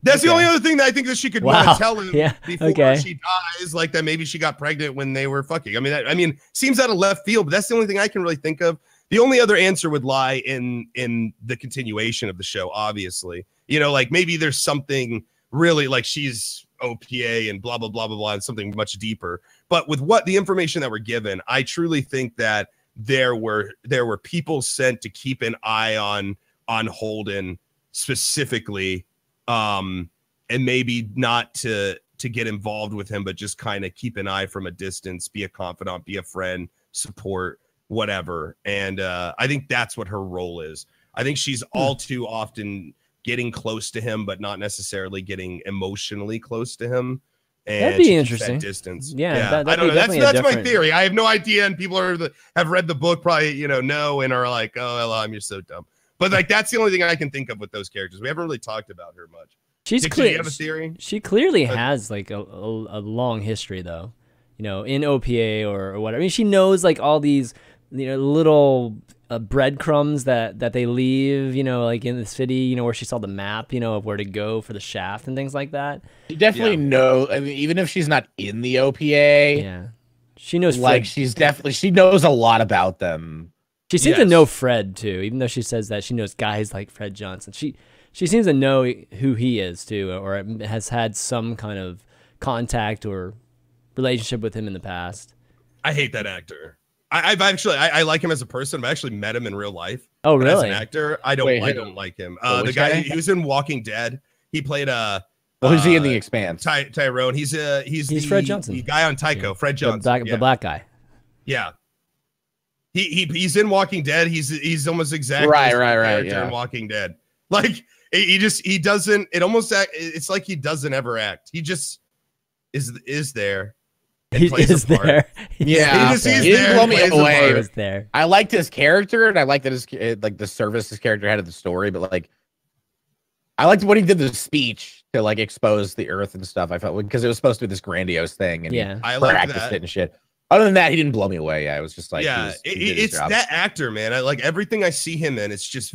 That's the only other thing that I think that she could want to tell him before she dies, like that maybe she got pregnant when they were fucking. I mean, seems out of left field, but that's the only thing I can really think of. The only other answer would lie in the continuation of the show, obviously. You know, like maybe there's something really like she's OPA and blah, blah, blah, blah, blah, and something much deeper. But with what the information that we're given, I truly think that there were people sent to keep an eye on Holden specifically, and maybe not to get involved with him, but just kind of keep an eye from a distance, be a confidant, be a friend, support, whatever. And I think that's what her role is. I think she's all too often getting close to him, but not necessarily getting emotionally close to him. And that'd be interesting. Distance. Yeah. I don't know. That's my theory. I have no idea. And people have read the book, probably, know, and are like, oh, Ellohime, you're so dumb. But like, that's the only thing I can think of with those characters. We haven't really talked about her much. She's clear. Do you have a theory? She clearly has like a long history, though, in OPA or whatever. I mean, she knows like all these, little breadcrumbs that they leave, like in the city, where she saw the map, of where to go for the shaft and things like that. She definitely knows. I mean, even if she's not in the OPA, she knows. Like she knows a lot about them. She seems to know Fred too, even though she says that she knows guys like Fred Johnson. She seems to know who he is too, or has had some kind of contact or relationship with him in the past. I hate that actor. I've actually I like him as a person. I've actually met him in real life. Oh, really? As an actor, I don't like him. The guy he was in Walking Dead. He played who's he in the Expanse? Tyrone. He's Fred Johnson, the guy on Tycho. Fred Johnson, the black guy. Yeah. He's in Walking Dead. He's almost exactly right. In Walking Dead. Like he doesn't. It's like he doesn't ever act. He just is there. He is there. Yeah, he's there. Blow me away. He was there. I liked his character, and I liked that his the service his character had of the story. But like, I liked when he did the speech to like expose the Earth and stuff. I felt because it was supposed to be this grandiose thing, and I liked that it and shit. Other than that, he didn't blow me away. Yeah, it was just like, it's that actor, man. I like everything I see him in. It's just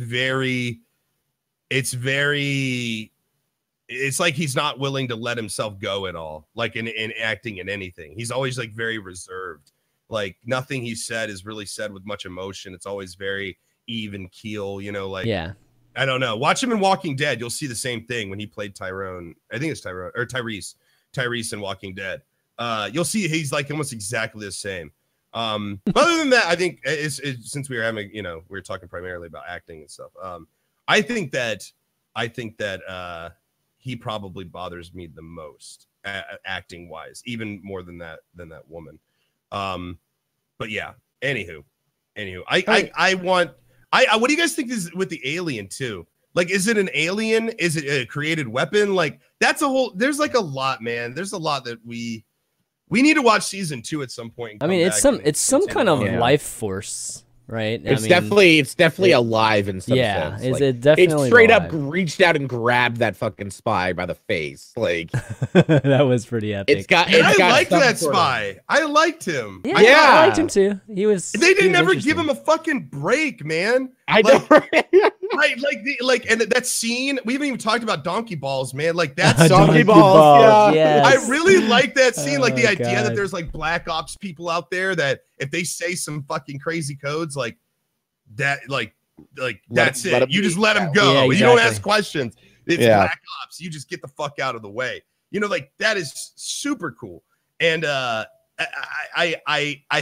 it's like he's not willing to let himself go at all, like in acting in anything. He's always like very reserved. Like nothing he said is really said with much emotion. It's always very even keel, I don't know. Watch him in Walking Dead. You'll see the same thing when he played Tyrone. I think it's Tyrone or Tyrese in Walking Dead. You'll see he's like almost exactly the same. But other than that, I think since we were having, we were talking primarily about acting and stuff. I think that he probably bothers me the most acting wise, even more than that woman. But yeah, anywho, what do you guys think is with the alien too? Like, is it an alien? Is it a created weapon? Like there's like a lot, man. There's a lot that we need to watch season 2 at some point. I mean, it's some kind of life force. Right, it's definitely alive in some sense. Is it definitely? It straight up reached out and grabbed that fucking spy by the face. Like that was pretty epic. I liked that spy. I liked him. Yeah, I liked him too. He was. They didn't ever give him a fucking break, man. I know. And that scene, we haven't even talked about donkey balls, man. Like that's donkey balls. Yes. I really like that scene. Like the idea God. that there's like black ops people out there that if they say some fucking crazy codes like that, that's it. You just let them go. Yeah, exactly. You don't ask questions. It's black ops. You just get the fuck out of the way. Like that is super cool. And I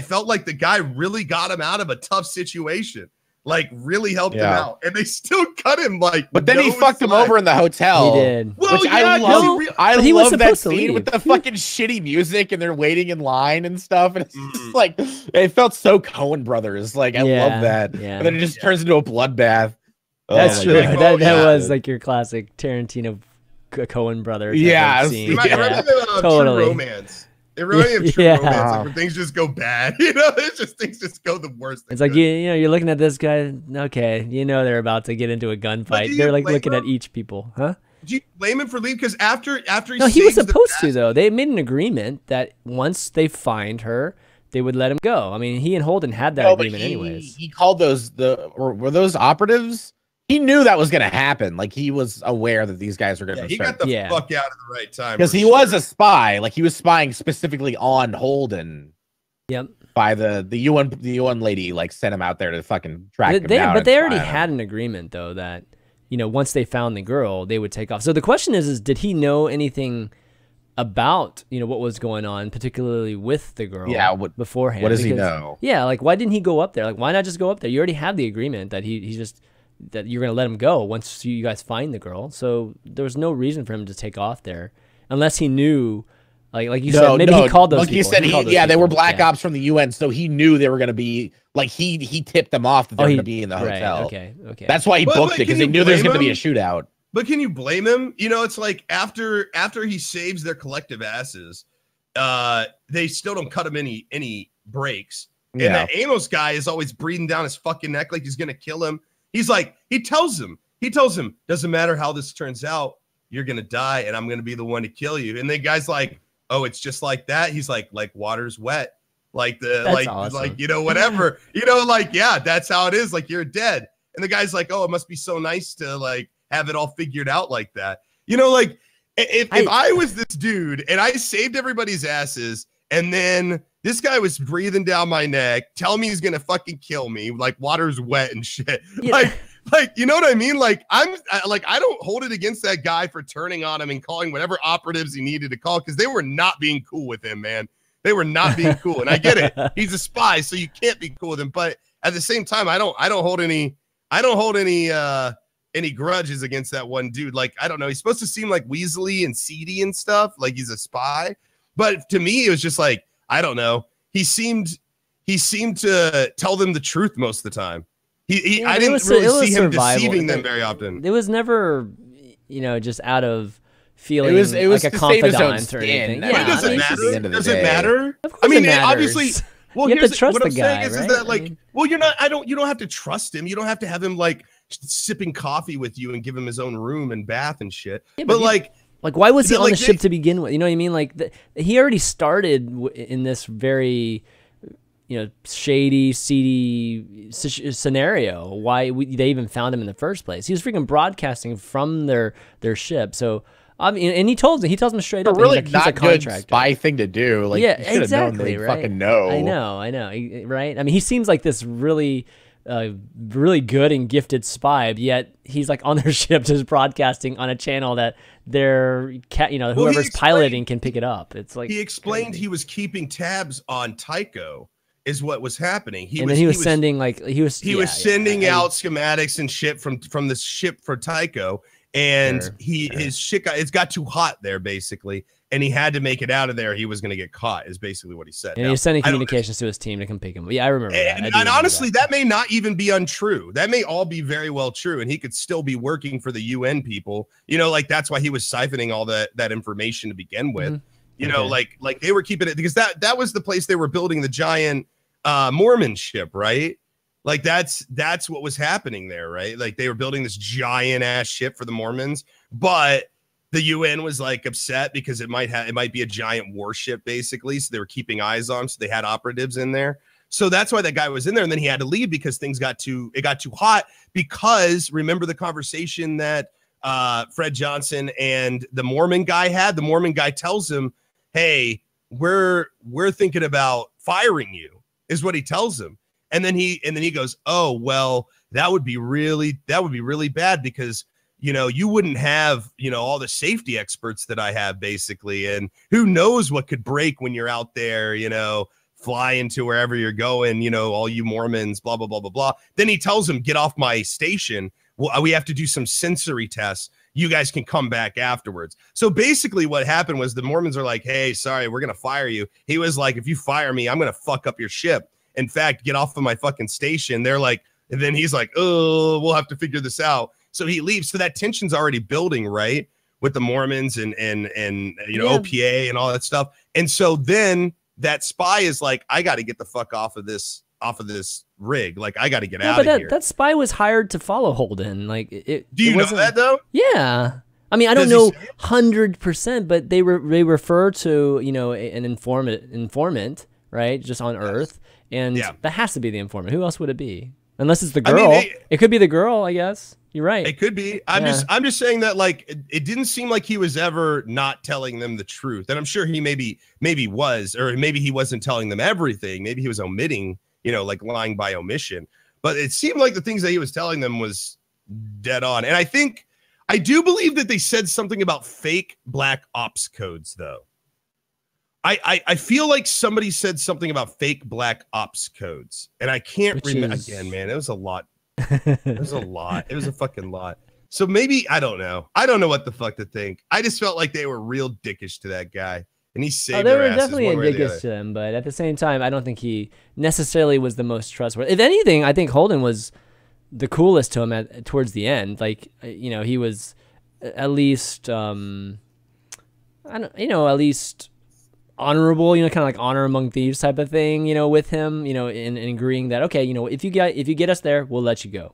felt like the guy really got him out of a tough situation. Like really helped him out, and they still cut him. But then he fucked him over in the hotel. He did. Well, which I love. I he was love that supposed to scene leave. with the fucking shitty music, and they're waiting in line and stuff. And it's just like it felt so Coen Brothers. Like I love that. Yeah. And then it just turns into a bloodbath. That's true. God. That was like your classic Tarantino Coen brother. Scene. Totally. True Romance. It reminded me of True Romance, like when things just go bad. It's just things just go the worst. It's like you're looking at this guy. Okay, they're about to get into a gunfight. They're like looking at each people, huh? Do you blame him for leaving? Because after he was supposed to though. They made an agreement that once they find her, they would let him go. I mean, he and Holden had that agreement anyways. He called those were those operatives? He knew that was going to happen. Like he was aware that these guys were going to. He got the fuck out at the right time because he was a spy. Like he was spying specifically on Holden. Yep. By the UN lady, like sent him out there to fucking track him down. But they already had an agreement though that once they found the girl, they would take off. So the question is did he know anything about what was going on, particularly with the girl? Yeah. Beforehand? What does he know? Yeah. Like why didn't he go up there? Like why not just go up there? You already have the agreement that he just. That you're going to let him go once you guys find the girl. So there was no reason for him to take off there unless he knew, like you said, maybe he called those people. Like you said, they were black ops from the UN, so he knew they were going to be, like he tipped them off that they were going to be in the hotel. Okay. That's why he booked it, because he knew there was going to be a shootout. But can you blame him? It's like after he saves their collective asses, they still don't cut him any breaks. And that Amos guy is always breathing down his fucking neck like he's going to kill him. He's like, he tells him, doesn't matter how this turns out, you're going to die and I'm going to be the one to kill you. And the guy's like, oh, it's just like that. He's like water's wet. Like awesome. Whatever, yeah, that's how it is. Like you're dead. And the guy's like, oh, it must be so nice to like have it all figured out like that. If I was this dude and I saved everybody's asses and then this guy was breathing down my neck, telling me he's gonna fucking kill me, like water's wet and shit. Yeah. Like you know what I mean? Like I don't hold it against that guy for turning on him and calling whatever operatives he needed to call because they were not being cool with him, man. They were not being cool, and I get it. He's a spy, so you can't be cool with him. But at the same time, I don't hold any grudges against that one dude. Like I don't know, he's supposed to seem like Weasley and seedy and stuff, like he's a spy. But to me, it was just like. I don't know. He seemed to tell them the truth most of the time. I didn't really see him deceiving them very often. It was never, just out of feeling it was like a confidant or anything. Yeah, but it doesn't matter. Does it matter? Of course it obviously. Well, you have to trust what the I'm guy, saying is right? that like, you're not. You don't have to trust him. You don't have to have him like sipping coffee with you and give him his own room and bath and shit. Yeah, but like. Like, why was he on the ship to begin with? You know what I mean? Like, he already started in this very, shady, seedy scenario. Why they even found him in the first place? He was freaking broadcasting from their ship. So, and he tells him straight up. Really not a good spy thing to do. Like, yeah, exactly. Right? Fucking know. I know. Right? I mean, he seems like this really good and gifted spy, yet he's like on their ship just broadcasting on a channel that whoever's piloting can pick it up. It's like he explained he was keeping tabs on Tycho is what was happening. He was sending out schematics and shit from the ship for Tycho, and his shit got too hot there basically. And he had to make it out of there. He was going to get caught, is basically what he said. And he was sending communications to his team to come pick him up. Yeah, I remember that. And honestly, that may not even be untrue. That may all be very well true. And he could still be working for the UN people. Like that's why he was siphoning all that information to begin with. Mm-hmm. Like they were keeping it because that was the place they were building the giant Mormon ship, right? Like that's what was happening there, right? Like they were building this giant ass ship for the Mormons, but the UN was like upset because it might be a giant warship basically. So they were keeping eyes on, so they had operatives in there. So that's why that guy was in there, and then he had to leave because it got too hot. Because remember the conversation that Fred Johnson and the Mormon guy had. The Mormon guy tells him, "Hey, we're thinking about firing you," is what he tells him. And then he goes, "Oh, well, that would be really bad because, you know, you wouldn't have, you know, all the safety experts that I have basically. And who knows what could break when you're out there, you know, flying to wherever you're going, you know, all you Mormons, blah, blah, blah, blah, blah." Then he tells him, "Get off my station. Well, we have to do some sensory tests. You guys can come back afterwards." So basically what happened was the Mormons are like, "Hey, sorry, we're going to fire you." He was like, "If you fire me, I'm going to fuck up your ship. In fact, get off of my fucking station." They're like, and then he's like, "Oh, we'll have to figure this out." So he leaves. So that tension's already building, right? With the Mormons and you know, OPA and all that stuff. And so then that spy is like, "I got to get the fuck off of this rig. Like, I got to get out of here." That spy was hired to follow Holden. Like, do you know that though? Yeah. I mean, I don't know 100%, but they refer to, you know, an informant, right? Just on Earth. And that has to be the informant. Who else would it be? Unless it's the girl. I mean, it could be the girl, I guess. You're right. It could be. I'm just saying that, like, it didn't seem like he was ever not telling them the truth. And I'm sure he maybe was, or maybe he wasn't telling them everything. Maybe he was omitting, you know, like lying by omission. But it seemed like the things that he was telling them was dead on. And I do believe that they said something about fake black ops codes, though. I feel like somebody said something about fake black ops codes, and I can't remember again, man. It was a lot. It was a lot. It was a fucking lot. So maybe, I don't know. I don't know what the fuck to think. I just felt like they were real dickish to that guy, and he saved they their were asses definitely one way or the dickish other. to him, but at the same time, I don't think he necessarily was the most trustworthy. If anything, I think Holden was the coolest to him towards the end. Like, you know, he was at least, at least honorable, you know, kind of like honor among thieves type of thing, you know, with him, you know, in agreeing that, okay, you know, if you get us there, we'll let you go,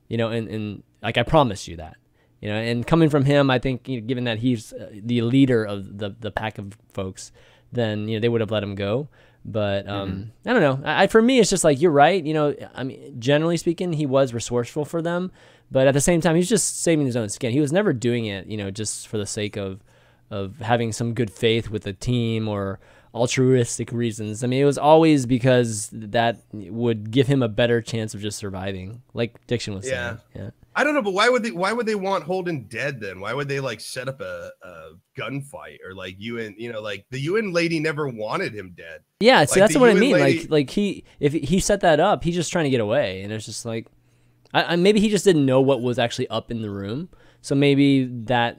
you know, and like, I promise you that, you know. And coming from him, I think, you know, given that he's the leader of the pack of folks, then, you know, they would have let him go. But I don't know. For me, it's just like, you're right. You know, I mean, generally speaking, he was resourceful for them, but at the same time, he's just saving his own skin. He was never doing it, you know, just for the sake of having some good faith with the team or altruistic reasons. I mean, it was always because that would give him a better chance of just surviving, like Diction was saying. Yeah. I don't know, but why would they want Holden dead then? Why would they like set up a gunfight, or like UN, you know, like the UN lady never wanted him dead. Yeah, so like, that's what I mean. Lady... Like if he set that up, he's just trying to get away, and it's just like, maybe he just didn't know what was actually up in the room. So maybe that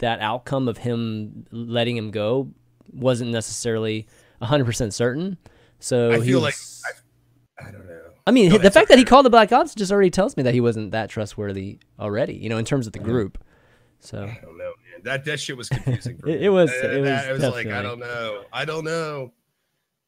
outcome of him letting him go wasn't necessarily 100% certain. So I feel like I don't know. I mean, the fact that he called the Black Ops just already tells me that he wasn't that trustworthy already, you know, in terms of the group. So I don't know, man. That shit was confusing for me. It was like, I don't know.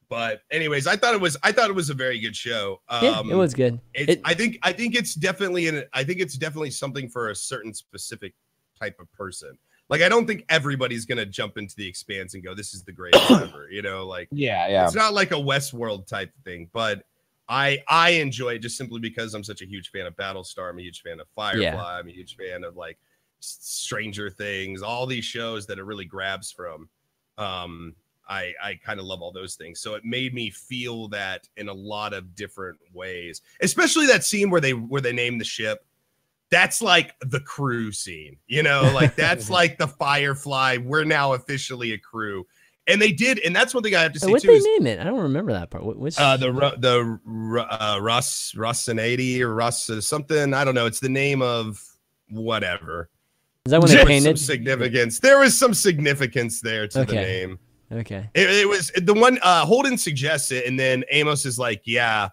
But anyways, I thought it was a very good show. Yeah, it was good. I think it's definitely something for a certain specific type of person. Like, I don't think everybody's gonna jump into the Expanse and go, "This is the greatest ever," you know. Like, yeah, it's not like a Westworld type thing. But I enjoy it just simply because I'm such a huge fan of Battlestar. I'm a huge fan of Firefly. Yeah. I'm a huge fan of like Stranger Things. All these shows that it really grabs from. I kind of love all those things. So it made me feel that in a lot of different ways, especially that scene where they name the ship. That's like the crew scene, you know, like that's like the Firefly. We're now officially a crew. And they did. And that's one thing I have to say, what too. What did they name it? I don't remember that part. Which the Russinati or Russ something. I don't know. It's the name of whatever. Is that when they painted? Some significance. There was some significance there to the name. Okay. It was the one Holden suggests it, and then Amos is like, "Yeah,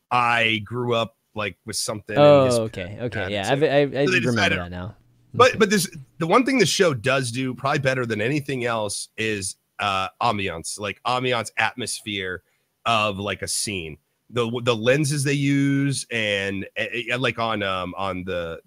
I grew up like with something." Oh, okay. Yeah, I remember that now. But the one thing the show does do probably better than anything else is ambiance, like ambiance atmosphere of like a scene. The lenses they use and like on the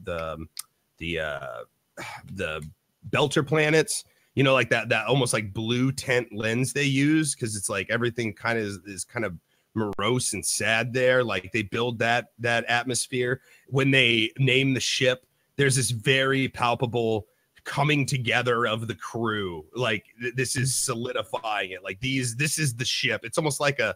Belter planets. You know, like that almost like blue tint lens they use, because it's like everything kind of is kind of morose and sad there. Like they build that atmosphere. When they name the ship, there's this very palpable coming together of the crew. Like this is solidifying it. Like this is the ship. It's almost like a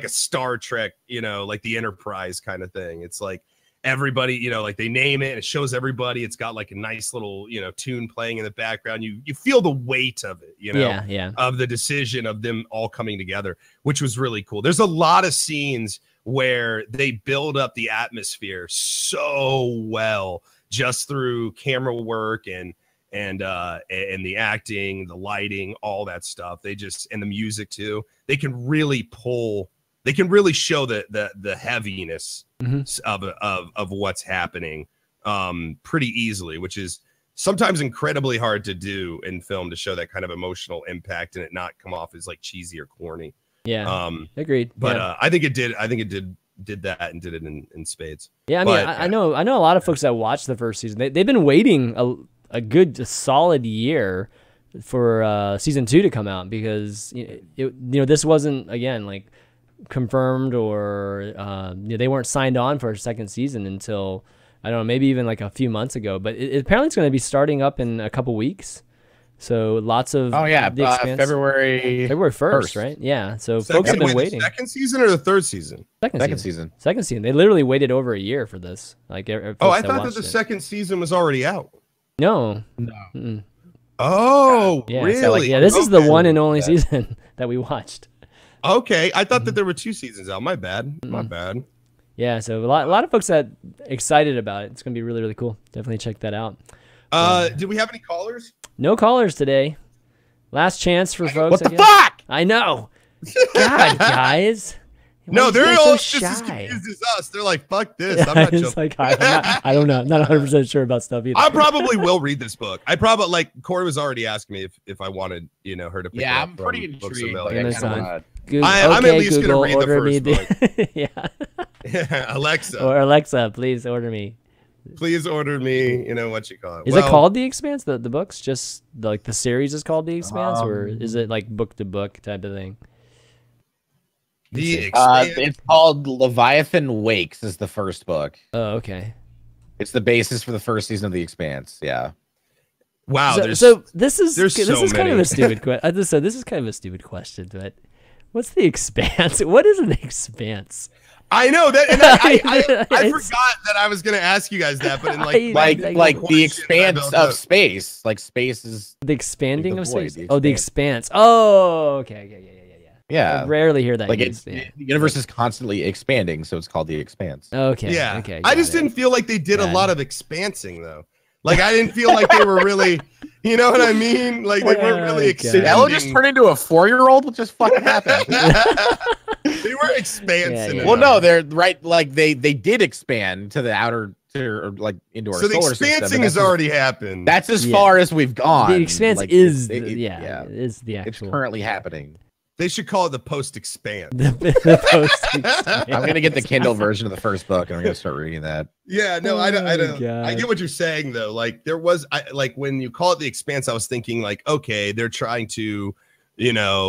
Star Trek, like the Enterprise kind of thing. It's like everybody, like they name it and it shows everybody. It's got like a nice little, tune playing in the background. You feel the weight of it, of the decision of them all coming together, which was really cool. There's a lot of scenes where they build up the atmosphere so well just through camera work and the acting, the lighting, all that stuff. And the music too. They can really show the heaviness of what's happening pretty easily, which is sometimes incredibly hard to do in film, to show that kind of emotional impact and it not come off as like cheesy or corny. Yeah. Agreed. But I think it did that and did it in spades. Yeah, I mean, I know a lot of folks that watched the first season. They've been waiting a good solid year for season 2 to come out, because this wasn't, again, like confirmed, or they weren't signed on for a second season until, I don't know, maybe even like a few months ago. But apparently it's going to be starting up in a couple weeks. So lots of February 1st, right? Yeah. So folks have been waiting. Second season or the third season? Second season. Second season. They literally waited over a year for this. Like, I thought that the second season was already out. No. No. Oh, yeah, really? So this is the one and only season that we watched. Okay, I thought that there were 2 seasons out. My bad. My bad. Yeah, so a lot of folks that excited about it. It's gonna be really, really cool. Definitely check that out. Did we have any callers? No callers today. Last chance for folks. What the fuck? I know. God, guys. No, they're all so just as confused as us. They're like, "Fuck this! I'm not jumping." Like, I don't know. I'm not 100% sure about stuff either. I probably will read this book. I probably, like, Corey was already asking me if I wanted, her to pick it up. I'm pretty intrigued. I'm at least Google, gonna read the first book. Yeah. Alexa. Or Alexa, please order me. Please order me. What you call it? Is it called The Expanse? The book's just like the series is called The Expanse, or is it like book to book type of thing? It's called Leviathan Wakes is the first book. Oh, okay. It's the basis for the first season of The Expanse. Yeah. Wow. So this is kind of a stupid question. This is kind of a stupid question, but what's The Expanse? What is an expanse? I know that, and I forgot that I was going to ask you guys that, but in like the expanse of space, like space is the expanding of space. The expanse. Oh, okay. Yeah. I rarely hear that. Like the universe is constantly expanding, so it's called The Expanse. Okay. Yeah. Okay. I just didn't feel like they did a lot of expansing though. Like I didn't feel like they were really, you know what I mean? Like they weren't really expanding. Ella just turned into a 4-year-old. What just fucking happened? They were expansing. Well, no, they're right. Like they did expand to the outer, like into our solar system. So the expansing has already happened. That's as far as we've gone. The expanse is the actual. It's currently happening. They should call it the post-expanse. The post-expanse. I'm gonna get the Kindle version of the first book, and I'm gonna start reading that. Yeah, no, I don't. I get what you're saying though. Like there was, like when you call it the Expanse, I was thinking like, okay, they're trying to,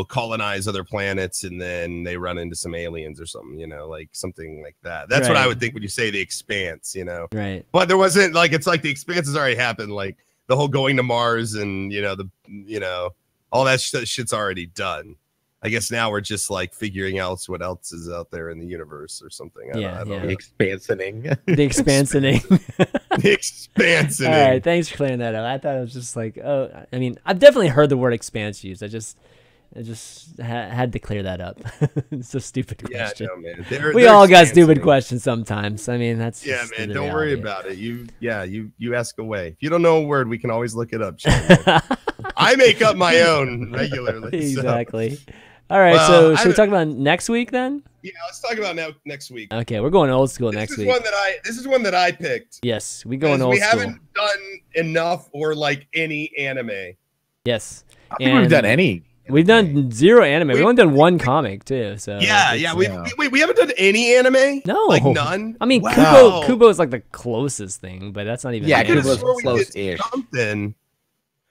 colonize other planets, and then they run into some aliens or something, like something like that. That's what I would think when you say the Expanse, Right. But there wasn't like it's like the Expanse has already happened, like the whole going to Mars and all that shit's already done. I guess now we're just like figuring out what else is out there in the universe or something. I don't know. The expansioning. The expansioning. The expansioning. All right, thanks for clearing that up. I thought it was just like, I mean, I've definitely heard the word expanse used. I just had to clear that up. It's a stupid question. Yeah, no, man. We all got stupid questions sometimes. I mean, that's man. Don't worry about it. You ask away. If you don't know a word, we can always look it up. I make up my own regularly. Exactly. So. All right, so should we talk about next week then? Yeah, let's talk about next week. Okay, we're going old school next week. This is one that I picked. Yes, we going old school. We haven't done enough or like any anime. Yes, I think we've done any. We've done zero anime. We've only done one comic too. So we haven't done any anime. No, like none. I mean, Kubo is like the closest thing, but that's not even. Yeah, Kubo's close-ish. Something.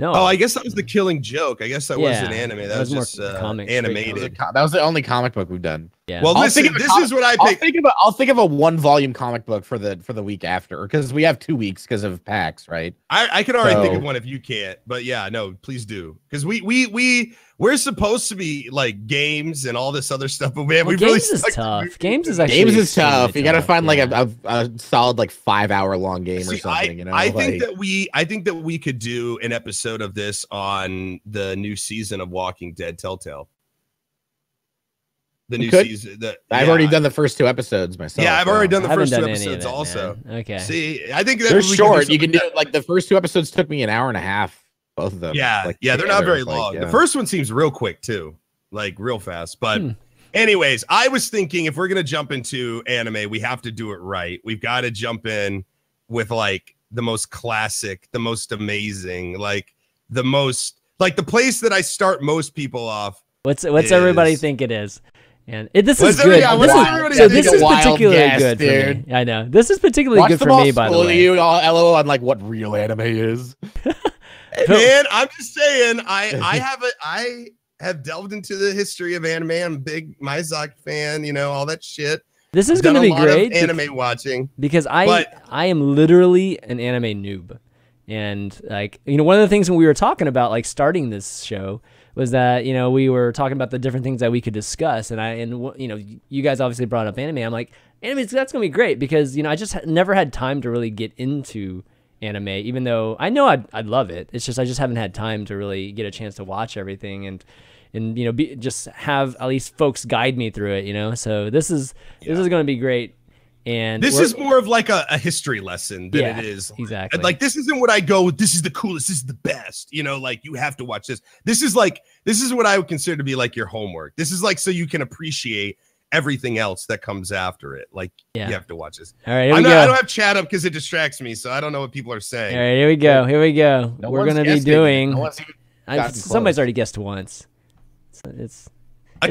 No. Oh, I guess that was The Killing Joke. I guess that wasn't anime. That was just animated. That was the only comic book we've done. Yeah. Well, listen, this is what I picked. I'll think of a 1-volume comic book for the week after, because we have 2 weeks because of PAX, right? I can already think of one if you can't, but yeah, no, please do, because we're supposed to be like games and all this other stuff, but man, games is tough. Games is tough. You got to find like a solid like 5-hour long game or something. You know, I think that we could do an episode of this on the new season of Walking Dead Telltale. The new season. I've already done the first 2 episodes myself. Yeah, I've already done the first 2 episodes also. Man. Okay. See, I think they're short. You can do it, like the first 2 episodes took me an hour and a half, both of them. Yeah, like, they're not very long. Like, yeah. The first one seems real quick too, like real fast. But anyways, I was thinking if we're gonna jump into anime, we have to do it right. We've got to jump in with like the most classic, the most amazing, like the most like the place that I start most people off. What's everybody think it is? And this is good. This is particularly good for me. I know. This is particularly good for me, by the way. You all LO on like what real anime is. Man, I'm just saying, I have delved into the history of anime. I'm a big Miyazaki fan, you know, all that shit. This is going to be great. Anime watching. Because I am literally an anime noob. And like, you know, one of the things when we were talking about like starting this show was that, you know, we were talking about the different things that we could discuss, and you know, you guys obviously brought up anime. I'm like, anime, that's gonna be great, because, you know, I just never had time to really get into anime, even though I know I'd love it. It's just I just haven't had time to really get a chance to watch everything and you know, just have at least folks guide me through it, you know. So this is gonna be great. And this is more of like a history lesson than it is exactly like this isn't what I go, this is the coolest, this is the best, you know, like you have to watch this. This is what I would consider to be like your homework. This is like so you can appreciate everything else that comes after it. Like you have to watch this. All right, here we go. I don't have chat up because it distracts me, so I don't know what people are saying. All right, here we go. We're gonna be doing somebody's already guessed once. It's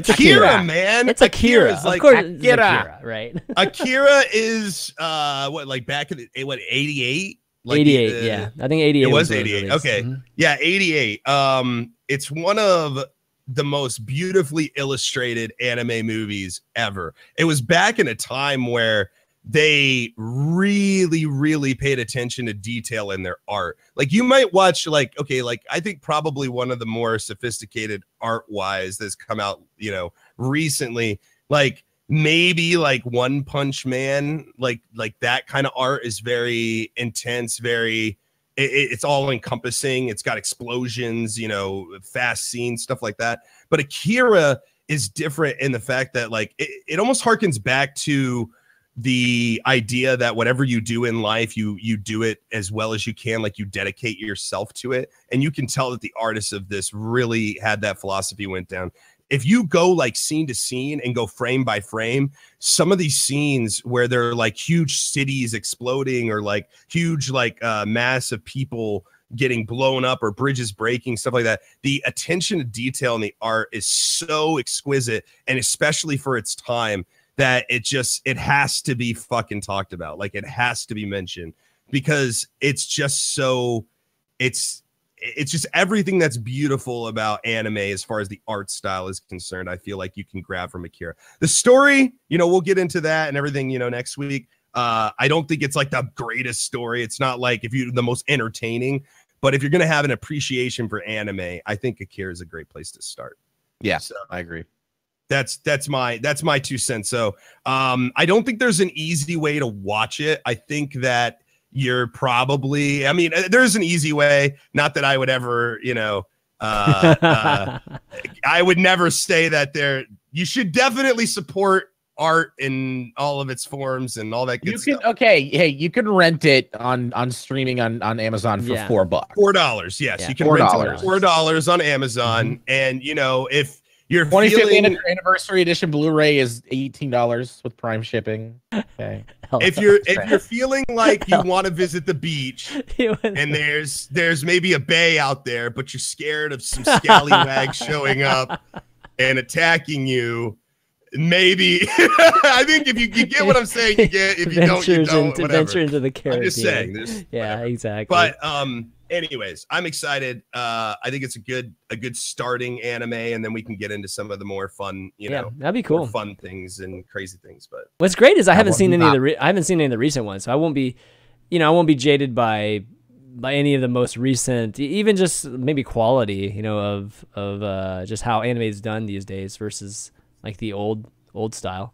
Akira, man. It's Akira. Like, of course, it's Akira, right? Akira is what, like back in 88? Like 88, yeah. I think 88. It was 88. Okay. Mm-hmm. Yeah, 88. It's one of the most beautifully illustrated anime movies ever. It was back in a time where they really paid attention to detail in their art. Like you might watch like, okay, like I think probably one of the more sophisticated art wise that's come out, you know, recently, like maybe like One Punch Man, like that kind of art is very intense, very it's all encompassing. It's got explosions, you know, fast scenes, stuff like that. But Akira is different in the fact that like it almost harkens back to the idea that whatever you do in life, you do it as well as you can, like you dedicate yourself to it. And you can tell that the artists of this really had that philosophy went down. If you go like scene to scene and go frame by frame, some of these scenes where they're like huge cities exploding or like huge like mass of people getting blown up or bridges breaking, stuff like that, the attention to detail in the art is so exquisite, and especially for its time, that it has to be fucking talked about. Like it has to be mentioned, because it's just so it's just everything that's beautiful about anime as far as the art style is concerned. I feel like you can grab from Akira. The story, you know, we'll get into that and everything, you know, next week. I don't think it's like the greatest story. It's not like the most entertaining, but if you're going to have an appreciation for anime, I think Akira is a great place to start. Yeah, so, I agree. That's my 2 cents. So I don't think there's an easy way to watch it. I think that you're probably, I mean, there's an easy way. Not that I would ever, you know, I would never say that you should definitely support art in all of its forms and all that good stuff. Okay, hey, you can rent it on streaming on Amazon for $4. $4, yes. Yeah, you can rent it for $4 on Amazon. And, you know, if your 25th anniversary edition Blu-ray is $18 with Prime shipping. Okay. If you're feeling like you want to visit the beach and there's maybe a bay out there, but you're scared of some scallywags showing up and attacking you, maybe I think if you get what I'm saying, you get. If you don't, you don't. Venture into the Caribbean. I'm just saying. Yeah, whatever. exactly. But anyways, I'm excited. I think it's a good starting anime, and then we can get into some of the more fun, that'd be cool, fun things and crazy things. But what's great is I haven't seen any of the recent ones, so I won't be, I won't be jaded by any of the most recent, even just maybe quality, of just how anime is done these days versus like the old style.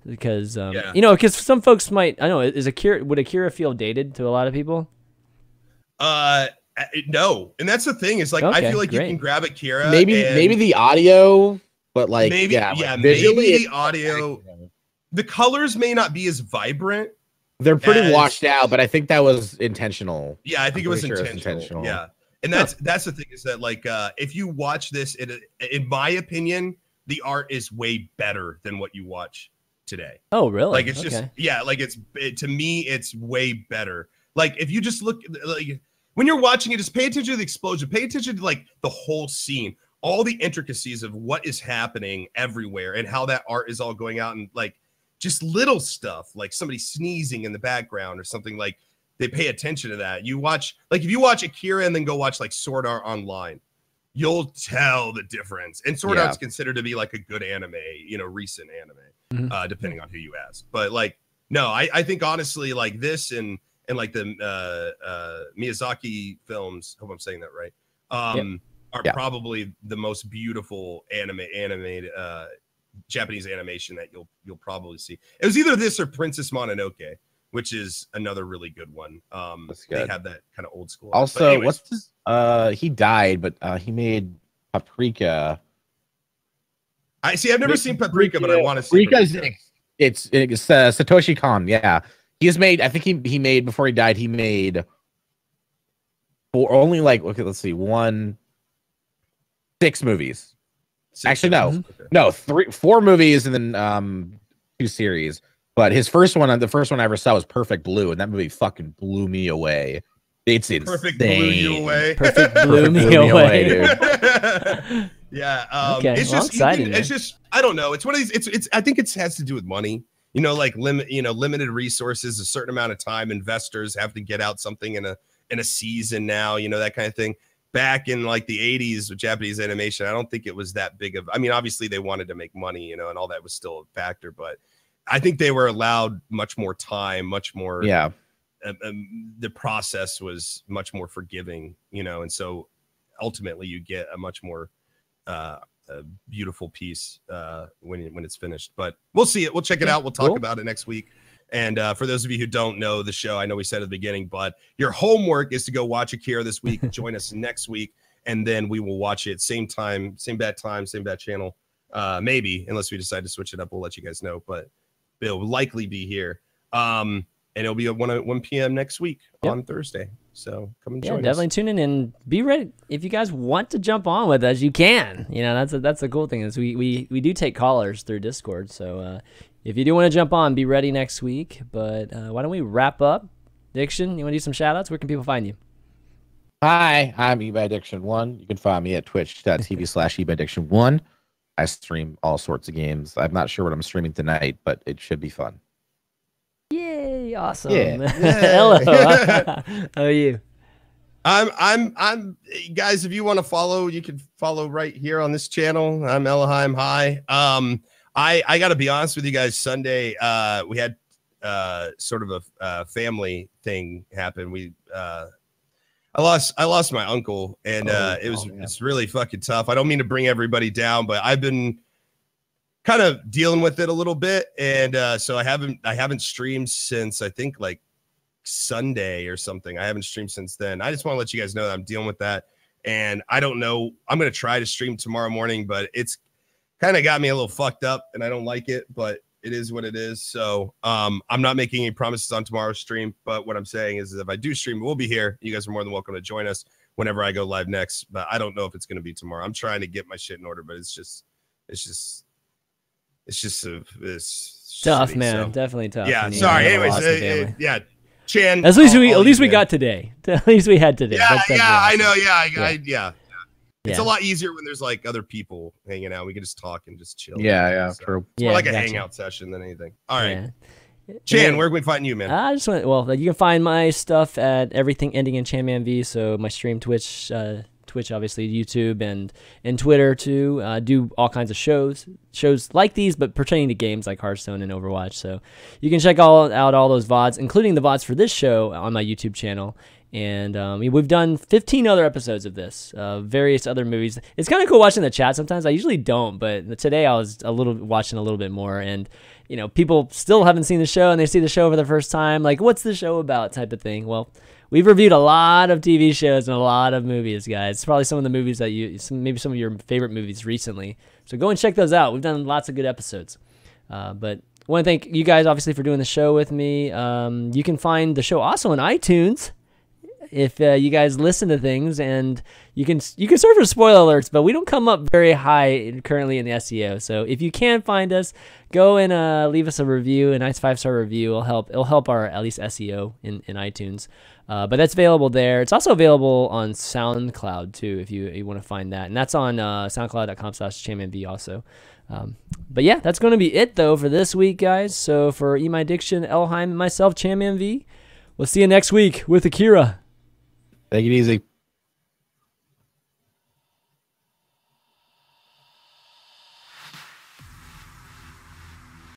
Because because some folks might, I don't know, would Akira feel dated to a lot of people? No, and that's the thing is like I feel like you can grab Akira, maybe the audio, but like maybe the audio, the colors may not be as vibrant. They're pretty washed out, but I think that was intentional. Yeah, I think it was intentional. Yeah, and that's the thing is that like if you watch this, in my opinion, the art is way better than what you watch today. Oh, really? Like it's just like to me it's way better. Like if you just look, like when you're watching it, just pay attention to the explosion, pay attention to like the whole scene, all the intricacies of what is happening everywhere and how that art is all going out, and like just little stuff like somebody sneezing in the background or something, like they pay attention to that. You watch, like if you watch Akira and then go watch like Sword Art Online, you'll tell the difference. And Sword Art's considered to be like a good anime, recent anime, depending on who you ask. But like, no, I think honestly, like this and like the Miyazaki films, hope I'm saying that right, are probably the most beautiful animated Japanese animation that you'll probably see. It was either this or Princess Mononoke, which is another really good one. They have that kind of old school. Also, what's his, he died, but he made Paprika. I've never seen Paprika, but I want to see Paprika. It's Satoshi Kon. Yeah, he's made. I think he made before he died. He made let's see, 6 movies. Actually, no, 4 movies and then 2 series. But his first one, the first one I ever saw was Perfect Blue, and that movie fucking blew me away. It's insane. Perfect blew you away. Perfect blew me away, dude. Yeah. Okay. It's just exciting. It's just, I don't know. It's one of these. It's. I think it has to do with money. Like limited resources, a certain amount of time. Investors have to get out something in a season now. That kind of thing. Back in like the 80s with Japanese animation, I don't think it was that big of. I mean, obviously they wanted to make money, and all that was still a factor, but I think they were allowed much more time, much more. Yeah. The process was much more forgiving, and so ultimately you get a much more beautiful piece when it's finished. But we'll see it. We'll check it out. We'll talk about it next week. And for those of you who don't know the show, I know we said at the beginning, but your homework is to go watch Akira this week. Join us next week, and then we will watch it same time, same bad channel. Maybe, unless we decide to switch it up, we'll let you guys know. But it'll likely be here. And it'll be at 1 p.m. next week on Thursday. So come and join us. Definitely tune in and be ready. If you guys want to jump on with us, you can. That's the cool thing is we do take callers through Discord. So if you do want to jump on, be ready next week. But why don't we wrap up? Diction, you want to do some shout outs? Where can people find you? Hi, I'm EatMyDiction1. You can find me at twitch.tv/EatMyDiction1. I stream all sorts of games. I'm not sure what I'm streaming tonight, but it should be fun. Yay! Awesome. Yeah. Hello. How are you? I'm guys. If you want to follow, you can follow right here on this channel. I'm Ellohime. Hi. I got to be honest with you guys. Sunday, we had sort of a family thing happen. I lost my uncle, and it's really fucking tough. I don't mean to bring everybody down, but I've been kind of dealing with it a little bit, and so I haven't streamed since I think like Sunday or something. I haven't streamed since then. I just want to let you guys know that I'm dealing with that, and I don't know. I'm gonna try to stream tomorrow morning, but it's kind of got me a little fucked up, and I don't like it, but it is what it is. So I'm not making any promises on tomorrow's stream, but what I'm saying is if I do stream, we'll be here. You guys are more than welcome to join us whenever I go live next, but I don't know if it's going to be tomorrow. I'm trying to get my shit in order, but it's tough, shitty, man. so. Definitely tough. Yeah. Sorry. Anyways, yeah. Chan. At least we got today. At least we had today. Yeah. That's I know. awesome. Yeah. It's a lot easier when there's like other people hanging out. We can just talk and just chill. Yeah, so true. It's more like a hangout session than anything. All right. Chan, where can we find you, man? I just want. Well, you can find my stuff at everything ending in Chanmanv. So my stream, Twitch, obviously, YouTube, and Twitter too. Do all kinds of shows like these, but pertaining to games like Hearthstone and Overwatch. So you can check out all those VODs, including the VODs for this show on my YouTube channel. And we've done 15 other episodes of this, various other movies. It's kind of cool watching the chat sometimes. I usually don't, but today I was watching a little bit more. And, you know, people still haven't seen the show, and they see the show for the first time. Like, what's the show about type of thing? Well, we've reviewed a lot of TV shows and a lot of movies, guys. It's probably some of the movies that maybe some of your favorite movies recently. So go and check those out. We've done lots of good episodes. But I want to thank you guys, obviously, for doing the show with me. You can find the show also on iTunes. If you guys listen to things, and you can search for spoiler alerts, but we don't come up very high currently in the SEO. So if you can find us, go and leave us a review, a nice 5-star review. It'll help our at least SEO in iTunes. But that's available there. It's also available on SoundCloud too, if you want to find that, and that's on soundcloud.com/chanmanv also. But yeah, that's going to be it though for this week, guys. So for EatMyDiction, Ellohime, and myself, Chanmanv, we'll see you next week with Akira. Take it easy.